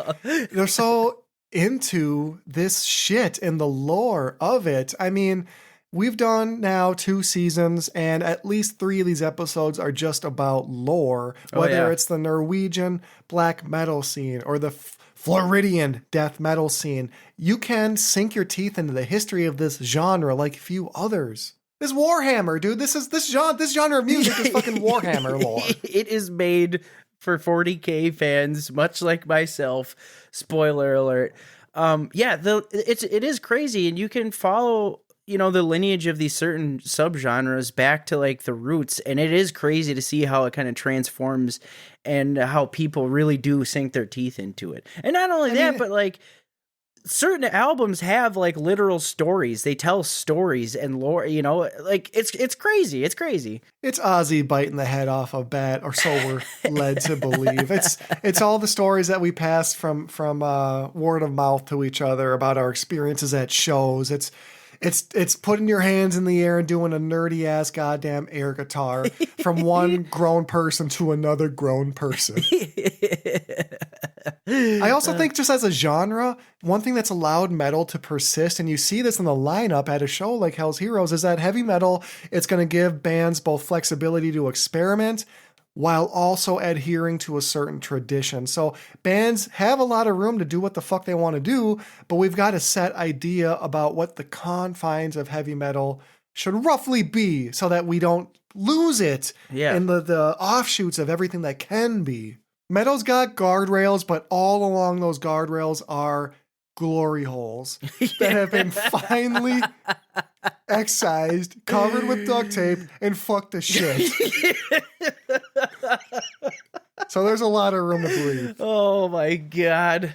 they're so into this shit and the lore of it. I mean, we've done now 2 seasons, and at least 3 of these episodes are just about lore, whether it's the Norwegian black metal scene or the Floridian death metal scene. You can sink your teeth into the history of this genre like few others. This Warhammer, dude. This genre of music is fucking Warhammer lore. It is made for 40K fans, much like myself. Spoiler alert. It is crazy, and you can follow, you know, the lineage of these certain subgenres back to like the roots, and it is crazy to see how it kind of transforms and how people really do sink their teeth into it. And not only but like certain albums have like literal stories. They tell stories and lore, you know, like it's crazy. It's crazy. It's Ozzy biting the head off a bat, or so we're led to believe. It's all the stories that we pass from word of mouth to each other about our experiences at shows. It's putting your hands in the air and doing a nerdy ass goddamn air guitar from one grown person to another grown person. I also think just as a genre, one thing that's allowed metal to persist, and you see this in the lineup at a show like Hell's Heroes, is that heavy metal, it's going to give bands both flexibility to experiment while also adhering to a certain tradition. So bands have a lot of room to do what the fuck they want to do, but we've got a set idea about what the confines of heavy metal should roughly be so that we don't lose it in the offshoots of everything that can be. Metal's got guardrails, but all along those guardrails are glory holes that have been finely excised, covered with duct tape, and fucked to shit. So there's a lot of room to breathe. Oh my God.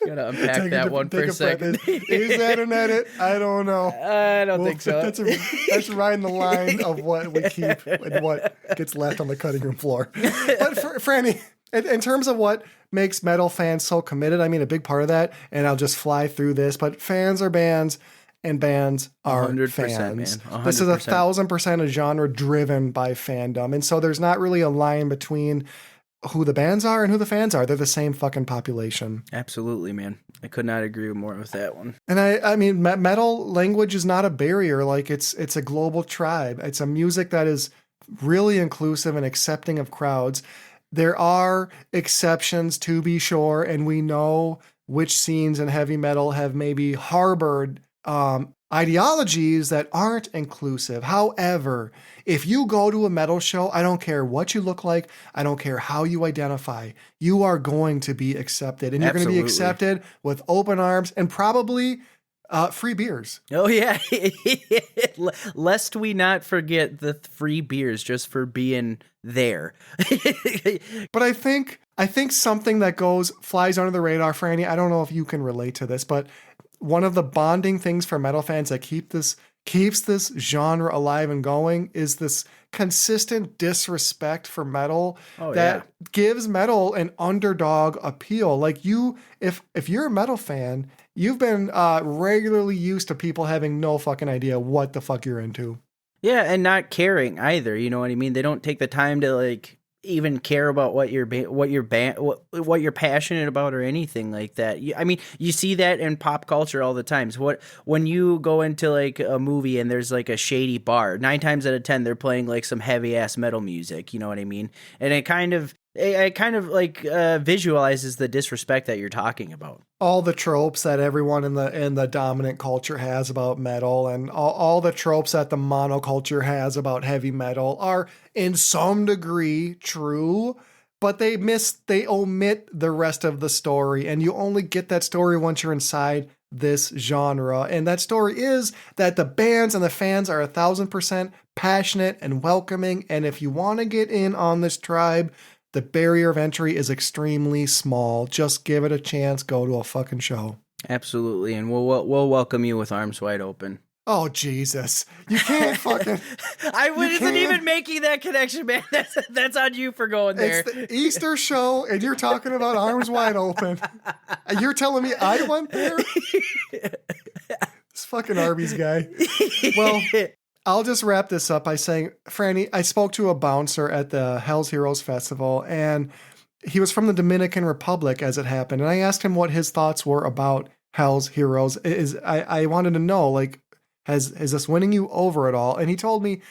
Gotta unpack that one for a second. Is that an edit? I don't know. I don't think so. That's riding the line of what we keep and what gets left on the cutting room floor. But Franny, in terms of what makes metal fans so committed, I mean, a big part of that, and I'll just fly through this, but fans are bands and bands are 100%, fans. man. 100%. This is 1,000% a genre driven by fandom. And so there's not really a line between who the bands are and who the fans are. They're the same fucking population. Absolutely, man. I could not agree more with that one. And I mean, metal language is not a barrier. Like it's a global tribe. It's a music that is really inclusive and accepting of crowds. There are exceptions, to be sure, and we know which scenes in heavy metal have maybe harbored ideologies that aren't inclusive. However, if you go to a metal show, I don't care what you look like, I don't care how you identify, you are going to be accepted. And you're going to be accepted with open arms and probably free beers. Oh, yeah. Lest we not forget the free beers just for being there. But I think something that flies under the radar, Franny, I don't know if you can relate to this, but one of the bonding things for metal fans that keep this keeps this genre alive and going is this consistent disrespect for metal that gives metal an underdog appeal. Like if you're a metal fan, you've been regularly used to people having no fucking idea what the fuck you're into. Yeah, and not caring either. You know what I mean? They don't take the time to like even care about what you're passionate about or anything like that. I mean, you see that in pop culture all the times. When you go into like a movie and there's like a shady bar, 9 times out of 10 they're playing like some heavy ass metal music. You know what I mean? And it kind of like visualizes the disrespect that you're talking about. All the tropes that everyone in the dominant culture has about metal, and all the tropes that the monoculture has about heavy metal are in some degree true, but they omit the rest of the story, and you only get that story once you're inside this genre. And that story is that the bands and the fans are 1,000% passionate and welcoming, and if you want to get in on this tribe, the barrier of entry is extremely small. Just give it a chance. Go to a fucking show. Absolutely, and we'll welcome you with arms wide open. Oh, Jesus. You can't fucking... I wasn't even making that connection, man. That's on you for going there. It's the Easter show, and you're talking about arms wide open. And you're telling me I went there? This fucking Arby's guy. Well, I'll just wrap this up by saying, Franny, I spoke to a bouncer at the Hell's Heroes Festival, and he was from the Dominican Republic as it happened. And I asked him what his thoughts were about Hell's Heroes. I wanted to know, like, is this winning you over at all? And he told me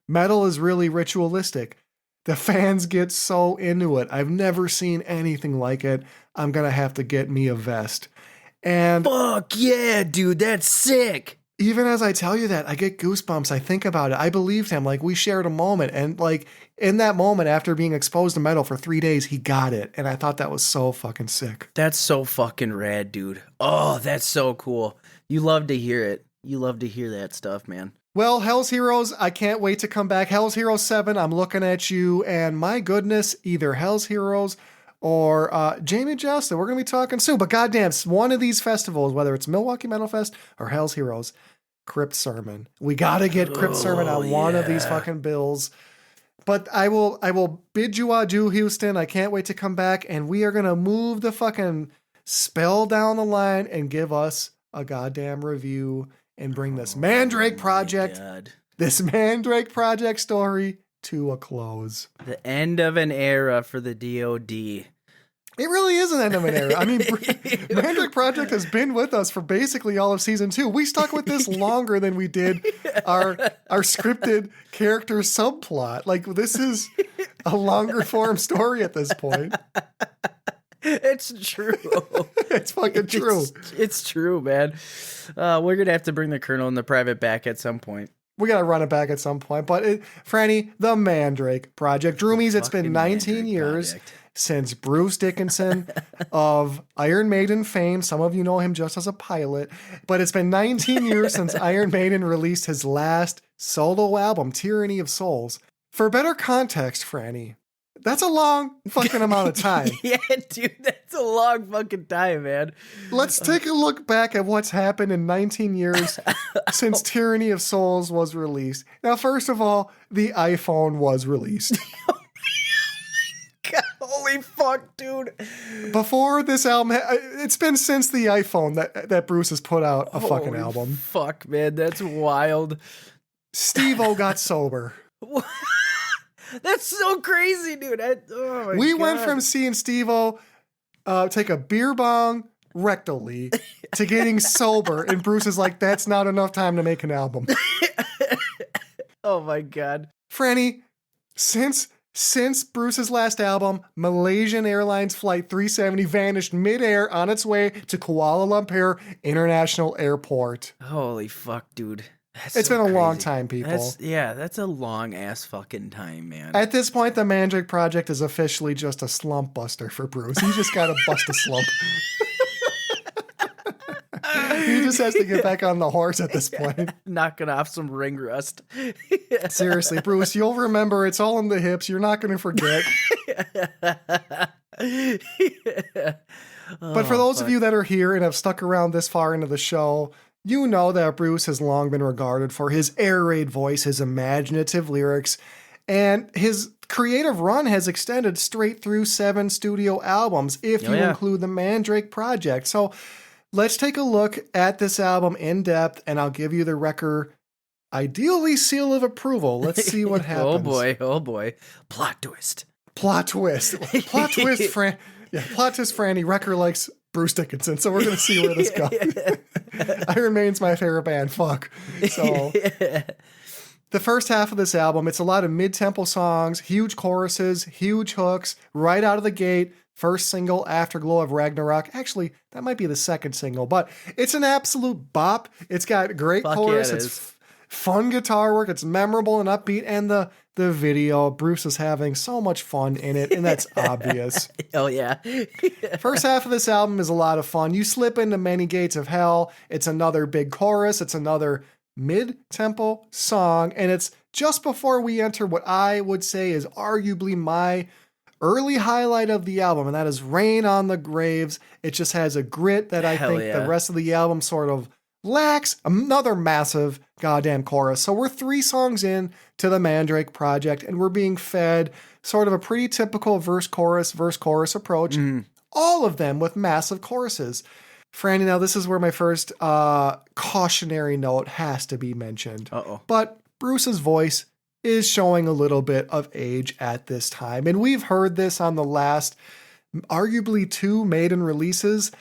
metal is really ritualistic. The fans get so into it. I've never seen anything like it. I'm going to have to get me a vest. And fuck yeah, dude, that's sick. Even as I tell you that, I get goosebumps. I think about it. I believed him. Like, we shared a moment. And like in that moment, after being exposed to metal for 3 days, he got it. And I thought that was so fucking sick. That's so fucking rad, dude. Oh, that's so cool. You love to hear it. You love to hear that stuff, man. Well, Hell's Heroes, I can't wait to come back. Hell's Heroes 7, I'm looking at you. And my goodness, either Hell's Heroes or Jamie Joustin, we're going to be talking soon. But goddamn, one of these festivals, whether it's Milwaukee Metal Fest or Hell's Heroes, Crypt Sermon. We got to get Crypt Sermon on one of these fucking bills. But I will bid you adieu, Houston. I can't wait to come back. And we are going to move the fucking spell down the line and give us a goddamn review and bring this Mandrake Project, this Mandrake Project story to a close. The end of an era for the DOD. It really is an end of an era. I mean, Mandrake Project has been with us for basically all of season 2. We stuck with this longer than we did our scripted character subplot. Like, this is a longer form story at this point. It's true. It's fucking true. It's true, man. We're going to have to bring the Colonel and the Private back at some point. We got to run it back at some point. But, Franny, the Mandrake Project. Droomies, it's been 19 years since Bruce Dickinson of Iron Maiden fame. Some of you know him just as a pilot. But it's been 19 years since Iron Maiden released his last solo album, Tyranny of Souls. For better context, Franny, that's a long fucking amount of time. Yeah, dude, that's a long fucking time, man. Let's take a look back at what's happened in 19 years since Tyranny of Souls was released. Now, first of all, the iPhone was released. God, holy fuck, dude. Before this album, it's been since the iPhone that Bruce has put out a fucking Holy album. Fuck, man, that's wild. Steve-O got sober. That's so crazy, dude. We went from seeing Steve-O take a beer bong rectally to getting sober, and Bruce is like, that's not enough time to make an album. Oh my God. Franny, since Bruce's last album, Malaysian Airlines Flight 370 vanished midair on its way to Kuala Lumpur International Airport. Holy fuck, dude. It's been a long time, people. That's a long ass fucking time, man. At this point, the Mandrake Project is officially just a slump buster for Bruce. He just got to bust a slump. He just has to get back on the horse at this point. Knocking off some ring rust. Seriously, Bruce, you'll remember it's all in the hips. You're not going to forget. But for those of you that are here and have stuck around this far into the show, you know that Bruce has long been regarded for his air raid voice, his imaginative lyrics, and his creative run has extended straight through 7 studio albums, if you include the Mandrake Project. So let's take a look at this album in depth, and I'll give you the record, ideally, seal of approval. Let's see what happens. Oh boy. Plot twist. Plot twist. Plot twist, Franny. Wrecker likes Bruce Dickinson, so we're going to see where this goes. I Remain's my favorite band. Fuck. So the first half of this album, it's a lot of mid-tempo songs, huge choruses, huge hooks, right out of the gate. First single, Afterglow of Ragnarok. Actually, that might be the second single, but it's an absolute bop. It's got great chorus. It's fun guitar work. It's memorable and upbeat. And the video, Bruce is having so much fun in it, and that's obvious. Oh, yeah. First half of this album is a lot of fun. You slip into Many Gates of Hell. It's another big chorus. It's another mid-tempo song, and it's just before we enter what I would say is arguably my early highlight of the album, and that is Rain on the Graves. It just has a grit that I think the rest of the album sort of lacks. Another massive goddamn chorus. So we're 3 songs in to the Mandrake Project, and we're being fed sort of a pretty typical verse-chorus approach. All of them with massive choruses. Franny, now this is where my first cautionary note has to be mentioned. But Bruce's voice is showing a little bit of age at this time. And we've heard this on the last, arguably 2 Maiden releases.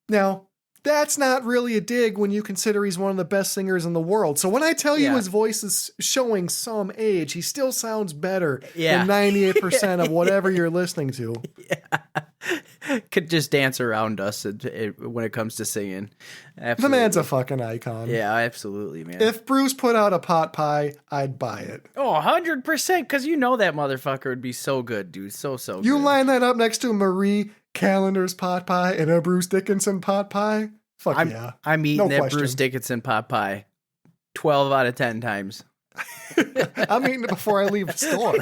Now, that's not really a dig when you consider he's one of the best singers in the world. So when I tell you his voice is showing some age, he still sounds better than 98% of whatever you're listening to. Could just dance around us when it comes to singing. Absolutely. The man's a fucking icon. Yeah, absolutely, man. If Bruce put out a pot pie, I'd buy it. Oh, 100%, because you know that motherfucker would be so good, dude. So good. You line that up next to Marie Callender's pot pie and a Bruce Dickinson pot pie? Fuck yeah. I'm eating that Bruce Dickinson pot pie 12 out of 10 times. I'm eating it before I leave the store.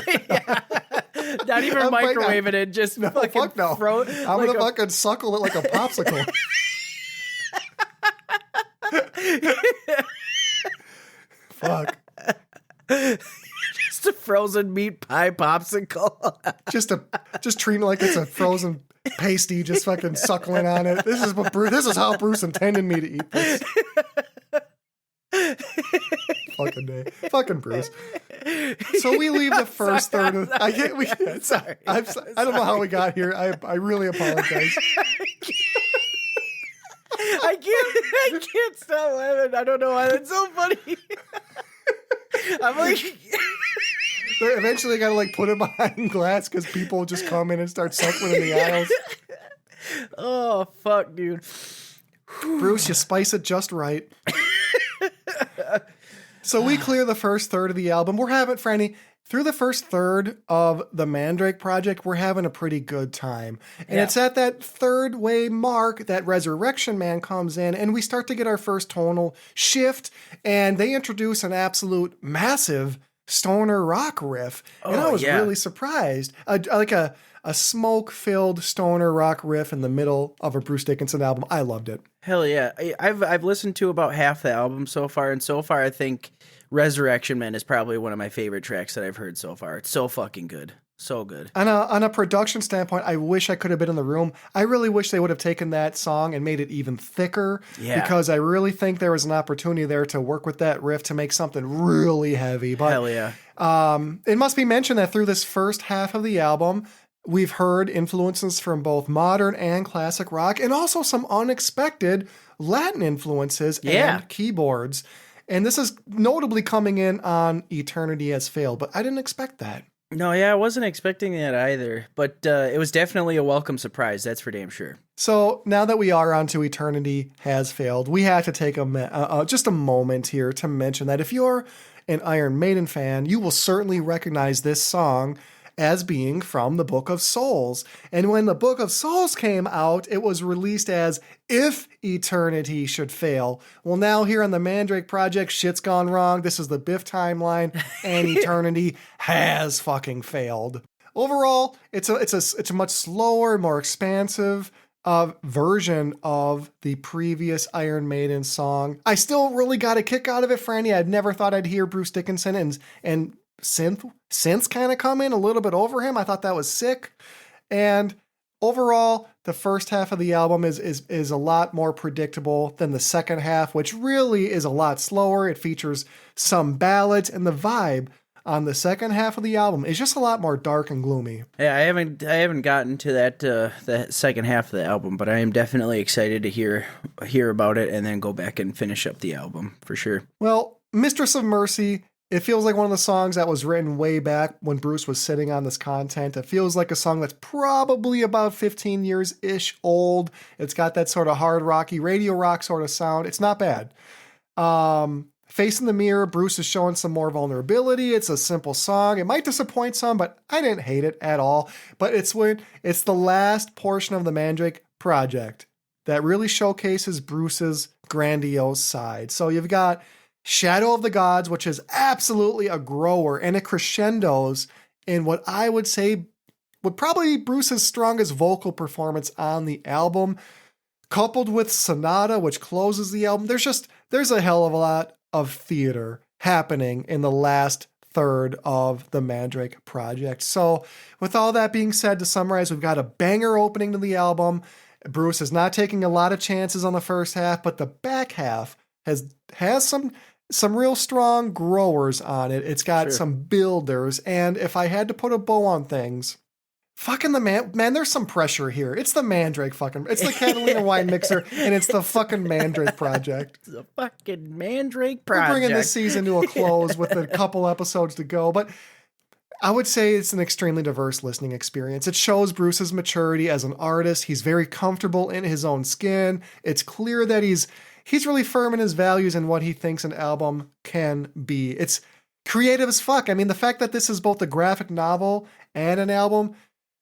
Not even microwaving it, just fucking throw it. I'm going to fucking suckle it like a popsicle. Fuck. Just a frozen meat pie popsicle. just treat it like it's a frozen pasty, just fucking suckling on it. This is how Bruce intended me to eat this. Fucking day. Fucking Bruce. So we leave the first third of I don't know how we got here. I really apologize. I can't stop laughing. I don't know why that's so funny. I'm like They eventually got to like put it behind glass because people just come in and start suckling in the aisles. Oh fuck, dude. Bruce, you spice it just right. So we clear the first third of the album. We're having, Franny, through the first third of the Mandrake Project, we're having a pretty good time. And it's at that third way mark that Resurrection Man comes in, and we start to get our first tonal shift, and they introduce an absolute massive stoner rock riff. And I was really surprised. Like a smoke-filled stoner rock riff in the middle of a Bruce Dickinson album. I loved it. Hell yeah. I've listened to about half the album so far, and so far I think Resurrection Man is probably one of my favorite tracks that I've heard so far. It's so fucking good. So good. On a production standpoint, I wish I could have been in the room. I really wish they would have taken that song and made it even thicker. Yeah. Because I really think there was an opportunity there to work with that riff to make something really heavy. But, hell yeah. It must be mentioned that through this first half of the album, we've heard influences from both modern and classic rock, and also some unexpected Latin influences and keyboards. And this is notably coming in on Eternity Has Failed, but I didn't expect that. No, yeah, I wasn't expecting that either, but it was definitely a welcome surprise, that's for damn sure. So now that we are onto Eternity Has Failed, we have to take just a moment here to mention that if you're an Iron Maiden fan, you will certainly recognize this song as being from the Book of Souls. And when the Book of Souls came out, it was released as If Eternity Should Fail. Well, now here on the Mandrake Project, shit's gone wrong. This is the Biff timeline, and Eternity has fucking failed. Overall, it's a much slower, more expansive version of the previous Iron Maiden song. I still really got a kick out of it, Franny. I'd never thought I'd hear Bruce Dickinson and synths kind of come in a little bit over him. I thought that was sick. And overall, the first half of the album is a lot more predictable than the second half, which really is a lot slower. It features some ballads, and the vibe on the second half of the album is just a lot more dark and gloomy. Yeah, I haven't gotten to that second half of the album, but I am definitely excited to hear about it and then go back and finish up the album for sure. Well, Mistress of Mercy, it feels like one of the songs that was written way back when Bruce was sitting on this content. It feels like a song that's probably about 15 years-ish old. It's got that sort of hard rocky radio rock sort of sound. It's not bad. Face in the Mirror, Bruce is showing some more vulnerability. It's a simple song. It might disappoint some, but I didn't hate it at all. But it's the last portion of the Mandrake project that really showcases Bruce's grandiose side. So you've got Shadow of the Gods, which is absolutely a grower, and it crescendos in what I would say would probably be Bruce's strongest vocal performance on the album, coupled with Sonata, which closes the album. There's a hell of a lot of theater happening in the last third of the Mandrake project. So with all that being said, to summarize, we've got a banger opening to the album. Bruce is not taking a lot of chances on the first half, but the back half has some real strong growers on it. It's got some builders, and if I had to put a bow on things, fucking the man, there's some pressure here. It's the Mandrake it's the Catalina wine mixer, and it's the fucking Mandrake project. It's the fucking Mandrake project. We're bringing this season to a close with a couple episodes to go, but I would say it's an extremely diverse listening experience. It shows Bruce's maturity as an artist. He's very comfortable in his own skin. It's clear that he's really firm in his values and what he thinks an album can be. It's creative as fuck. I mean, the fact that this is both a graphic novel and an album,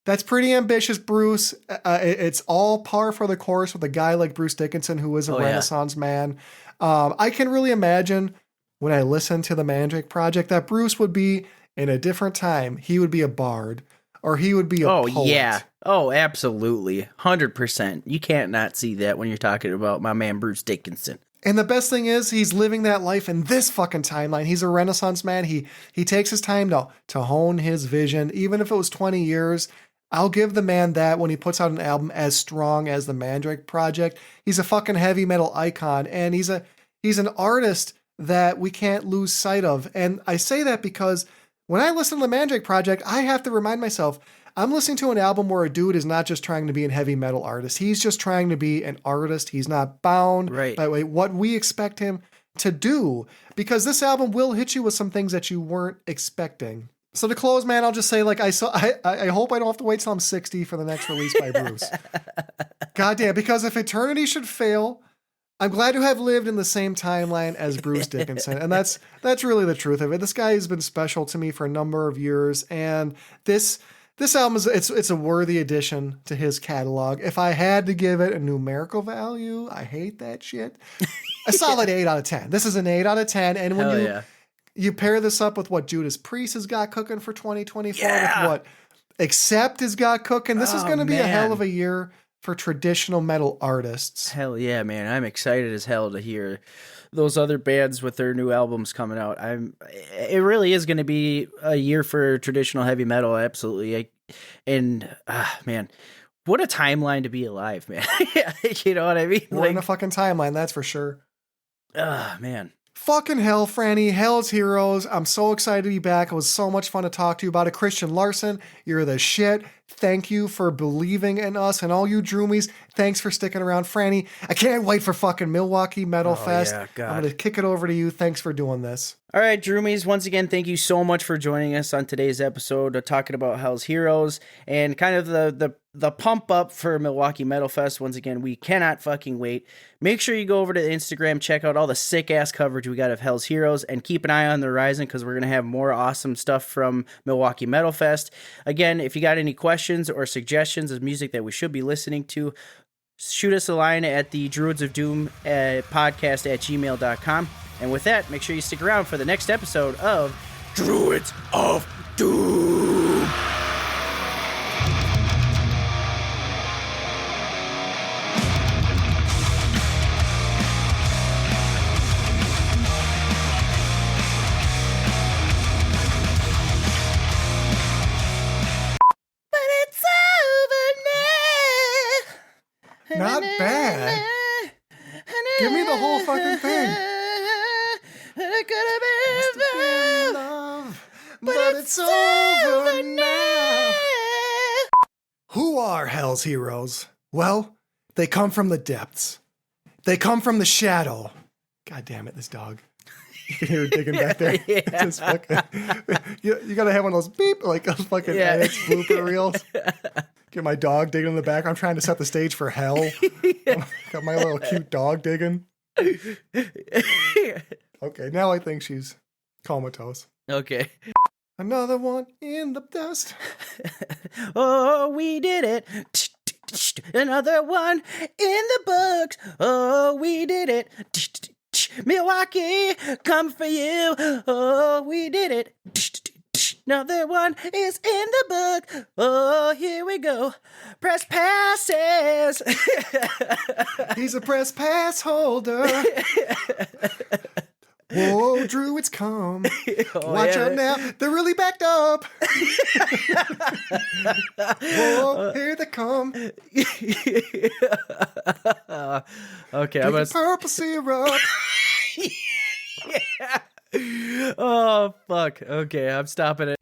that's pretty ambitious, Bruce. It's all par for the course with a guy like Bruce Dickinson, who is a Renaissance man. I can really imagine when I listen to the Mandrake project that Bruce would be in a different time. He would be a bard, or he would be a poet. Oh, yeah. Oh, absolutely. 100%. You can't not see that when you're talking about my man Bruce Dickinson. And the best thing is he's living that life in this fucking timeline. He's a Renaissance man. He takes his time to hone his vision. Even if it was 20 years, I'll give the man that when he puts out an album as strong as the Mandrake project. He's a fucking heavy metal icon, and he's an artist that we can't lose sight of. And I say that because when I listen to the Mandrake project, I have to remind myself, I'm listening to an album where a dude is not just trying to be a heavy metal artist. He's just trying to be an artist. He's not bound by what we expect him to do, because this album will hit you with some things that you weren't expecting. So to close, man, I'll just say, like, I hope I don't have to wait till I'm 60 for the next release by Bruce. Goddamn, because if eternity should fail, I'm glad to have lived in the same timeline as Bruce Dickinson. And that's really the truth of it. This guy has been special to me for a number of years, and this album it's a worthy addition to his catalog. If I had to give it a numerical value, I hate that shit, a solid 8 out of 10. This is an 8 out of 10. And when you pair this up with what Judas Priest has got cooking for 2024, with what Accept has got cooking, this is going to be a hell of a year for traditional metal artists. Hell yeah, man. I'm excited as hell to hear those other bands with their new albums coming out. It really is going to be a year for traditional heavy metal. Absolutely. Man, what a timeline to be alive, man. You know what I mean? We're in a fucking timeline, that's for sure. Man. Fucking hell, Franny. Hell's Heroes. I'm so excited to be back. It was so much fun to talk to you about it. Christian Larson, you're the shit. Thank you for believing in us. And all you Droomies, thanks for sticking around. Franny, I can't wait for fucking Milwaukee Metal Fest. Yeah, God. I'm going to kick it over to you. Thanks for doing this. All right, Droomies, once again, thank you so much for joining us on today's episode of talking about Hell's Heroes and kind of the pump up for Milwaukee Metal Fest. Once again, we cannot fucking wait. Make sure you go over to Instagram, check out all the sick-ass coverage we got of Hell's Heroes, and keep an eye on the horizon because we're going to have more awesome stuff from Milwaukee Metal Fest. Again, if you got any questions or suggestions of music that we should be listening to, shoot us a line at the Druids of Doom podcast at gmail.com. And with that, make sure you stick around for the next episode of Druids of Doom. bad. Give me the whole fucking thing. It could have been Love, but it's over now. Who are Hell's Heroes? Well, they come from the depths. They come from the shadow. God damn it, this dog. You can hear her digging back there. Yeah. Just fucking, you gotta have one of those beep, like those fucking edits, blooper reels. Get my dog digging in the back. I'm trying to set the stage for hell. Got my little cute dog digging. Okay, now I think she's comatose. Okay. Another one in the dust. Oh, we did it. Another one in the books. Oh, we did it. Milwaukee, come for you. Oh, we did it. Another one is in the book. Oh, here we go. Press passes. He's a press pass holder. Whoa, Druids come. Watch out now. They're really backed up. Whoa, here they come. Okay, I'm Drinking gonna. purple syrup. Oh fuck. Okay, I'm stopping it.